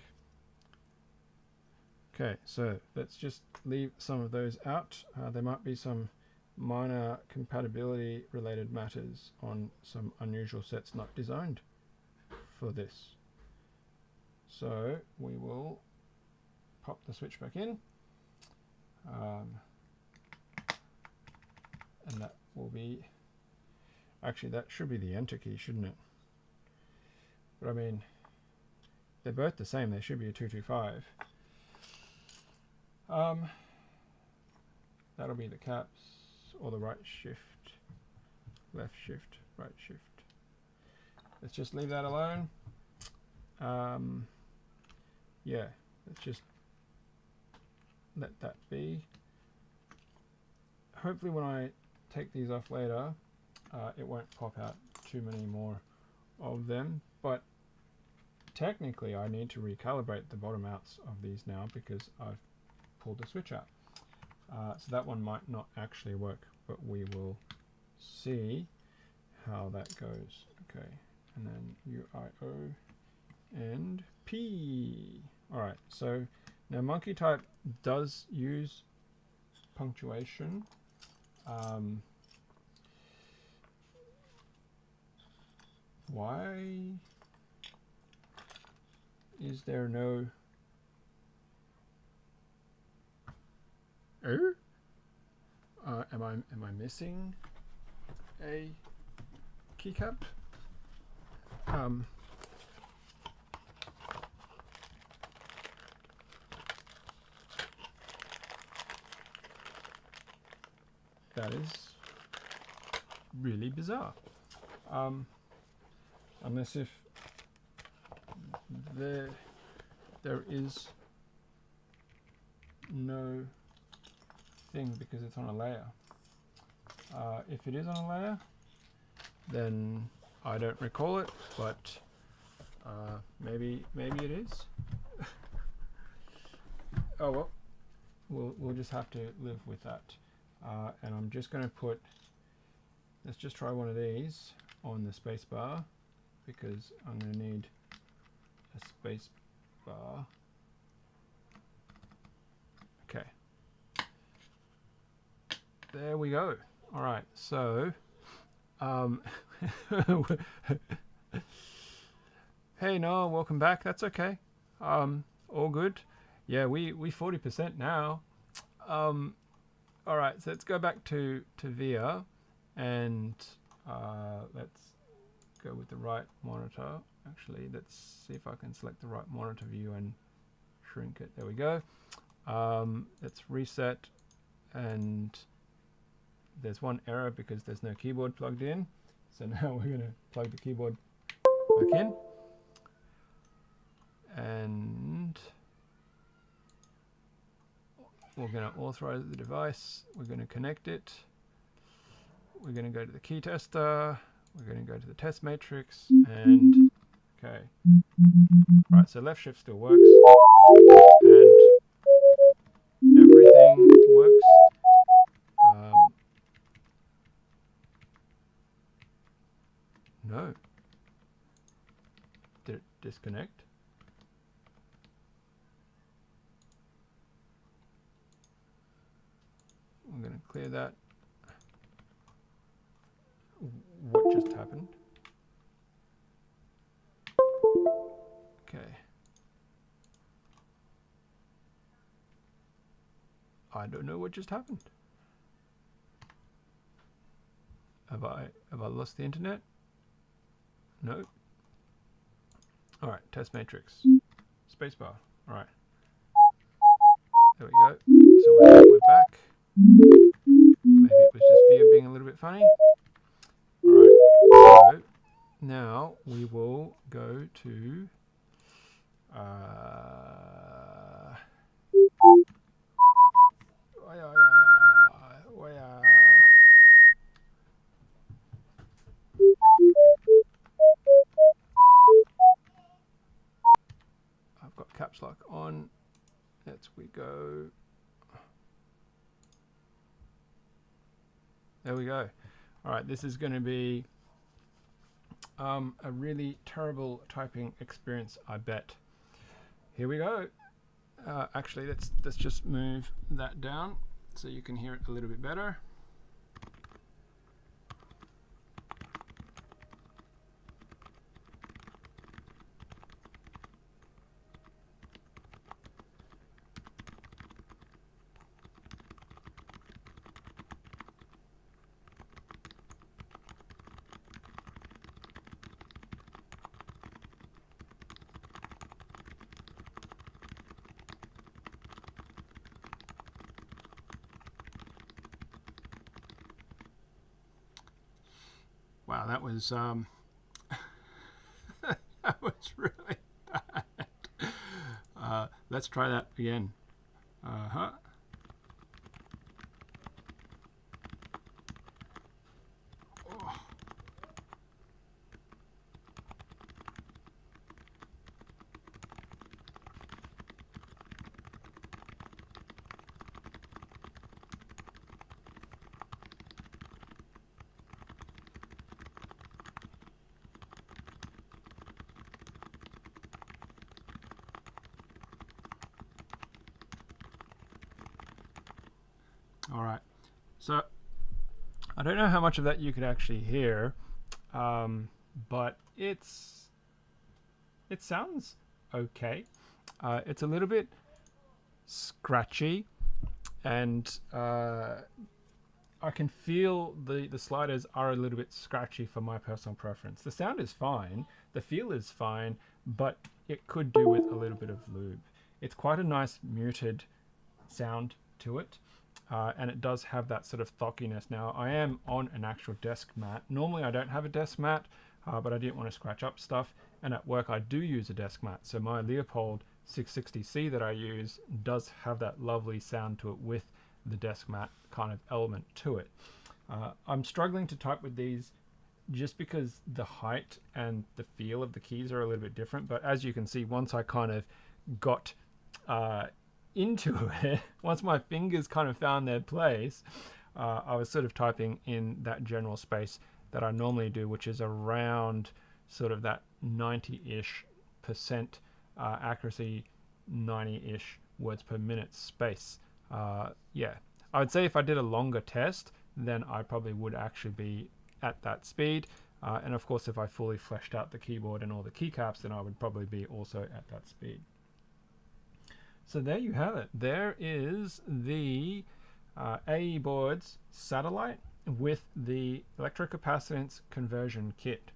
Okay, so let's just leave some of those out. There might be some minor compatibility related matters on some unusual sets not designed for this. So we will pop the switch back in. And that will be, actually that should be the enter key, shouldn't it? But I mean, they're both the same, they should be a 225. That'll be the caps, or the right shift, left shift, right shift. Let's just leave that alone. Yeah, let's just let that be. Hopefully when I take these off later, it won't pop out too many more of them, but technically I need to recalibrate the bottom outs of these now because I've pulled the switch out. So that one might not actually work, but we will see how that goes. Okay, and then UIO and P. Alright, so now monkey type does use punctuation. Why is there no am I missing a keycap? That is really bizarre. Unless if there is no thing because it's on a layer. If it is on a layer, then I don't recall it, but maybe it is. Oh well, we'll just have to live with that. And I'm just going to put, let's just try one of these on the space bar because I'm going to need a space bar. Okay. There we go. All right. So, hey Noah, welcome back. That's okay. All good. Yeah, we 40% now. All right, so let's go back to VIA and let's go with the right monitor. Actually, let's see if I can select the right monitor view and shrink it. There we go. Let's reset, and there's one error because there's no keyboard plugged in. So now we're going to plug the keyboard back in. and we're going to authorize the device. We're going to connect it. We're going to go to the key tester. We're going to go to the test matrix and okay. Right, so left shift still works and everything works. No. Did it disconnect? I'm going to clear that. What just happened? Okay. I don't know what just happened. Have I lost the internet? No. All right, test matrix. Spacebar. All right. There we go. So we're back. Maybe it was just Via being a little bit funny. All right. So now we will go to I've got caps lock on. Let's we go. There we go. All right, this is going to be a really terrible typing experience, I bet. Here we go. Actually, let's just move that down so you can hear it a little bit better. Wow, that was that was really bad. Let's try that again. Uh-huh. Oh. All right, so I don't know how much of that you could actually hear, but it sounds okay. It's a little bit scratchy, and I can feel the sliders are a little bit scratchy for my personal preference. The sound is fine, the feel is fine, but it could do with a little bit of lube. It's quite a nice muted sound to it. And it does have that sort of thockiness. Now, I am on an actual desk mat. Normally, I don't have a desk mat, but I didn't want to scratch up stuff. And at work, I do use a desk mat. So my Leopold 660C that I use does have that lovely sound to it with the desk mat kind of element to it. I'm struggling to type with these just because the height and the feel of the keys are a little bit different. But as you can see, once I kind of got into it, once my fingers kind of found their place, I was sort of typing in that general space that I normally do, which is around sort of that 90-ish% accuracy, 90-ish words per minute space. Yeah, I would say if I did a longer test, then I probably would actually be at that speed. And of course, if I fully fleshed out the keyboard and all the keycaps, then I would probably be also at that speed. So there you have it. There is the AE boards satellite with the electrocapacitance conversion kit.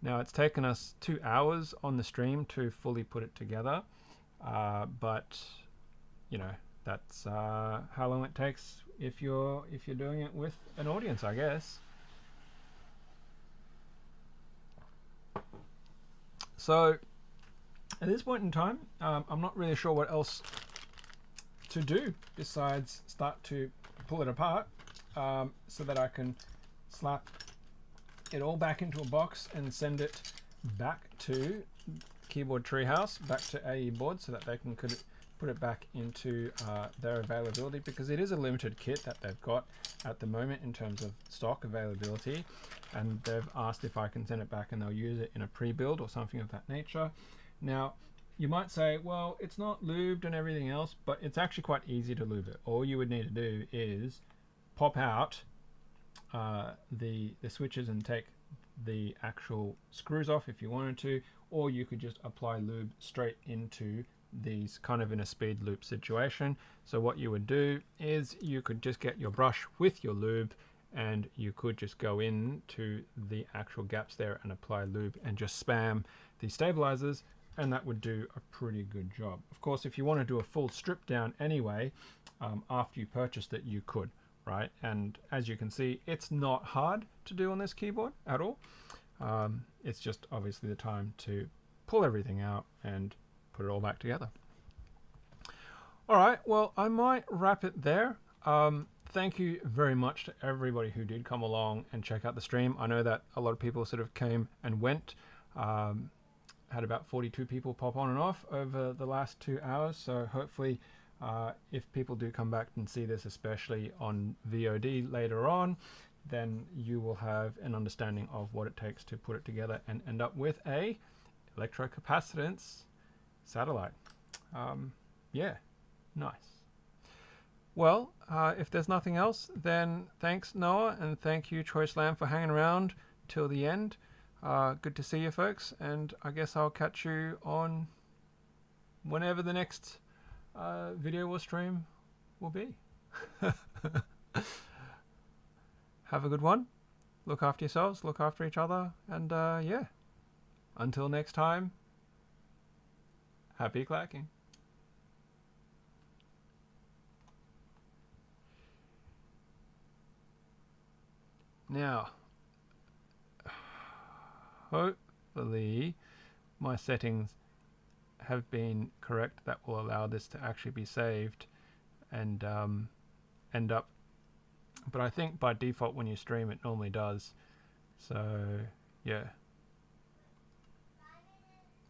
Now it's taken us 2 hours on the stream to fully put it together, but you know, that's how long it takes if you're doing it with an audience, I guess. So at this point in time, I'm not really sure what else to do besides start to pull it apart, so that I can slap it all back into a box and send it back to Keyboard Treehouse, back to AE Board, so that they can put it back into their availability, because it is a limited kit that they've got at the moment in terms of stock availability, and they've asked if I can send it back and they'll use it in a pre-build or something of that nature. Now, you might say, well, it's not lubed and everything else, but it's actually quite easy to lube it. All you would need to do is pop out the switches and take the actual screws off if you wanted to, or you could just apply lube straight into these, kind of in a speed loop situation. So what you would do is you could just get your brush with your lube, and you could just go into the actual gaps there and apply lube and just spam the stabilizers, and that would do a pretty good job. Of course, if you want to do a full strip down anyway, after you purchased it, you could, right? And as you can see, it's not hard to do on this keyboard at all. It's just obviously the time to pull everything out and put it all back together. All right, well, I might wrap it there. Thank you very much to everybody who did come along and check out the stream. I know that a lot of people sort of came and went. Had about 42 people pop on and off over the last 2 hours. So hopefully, if people do come back and see this, especially on VOD later on, then you will have an understanding of what it takes to put it together and end up with a electrocapacitance satellite. Yeah, nice. Well, if there's nothing else, then thanks, Noah, and thank you, Choiceland, for hanging around till the end. Good to see you, folks, and I guess I'll catch you on whenever the next video or stream will be. Have a good one. Look after yourselves, look after each other, and yeah, until next time, happy clacking. Now, hopefully my settings have been correct. That will allow this to actually be saved and end up, but I think by default when you stream it normally does. So yeah.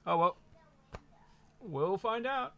Oh well, we'll find out.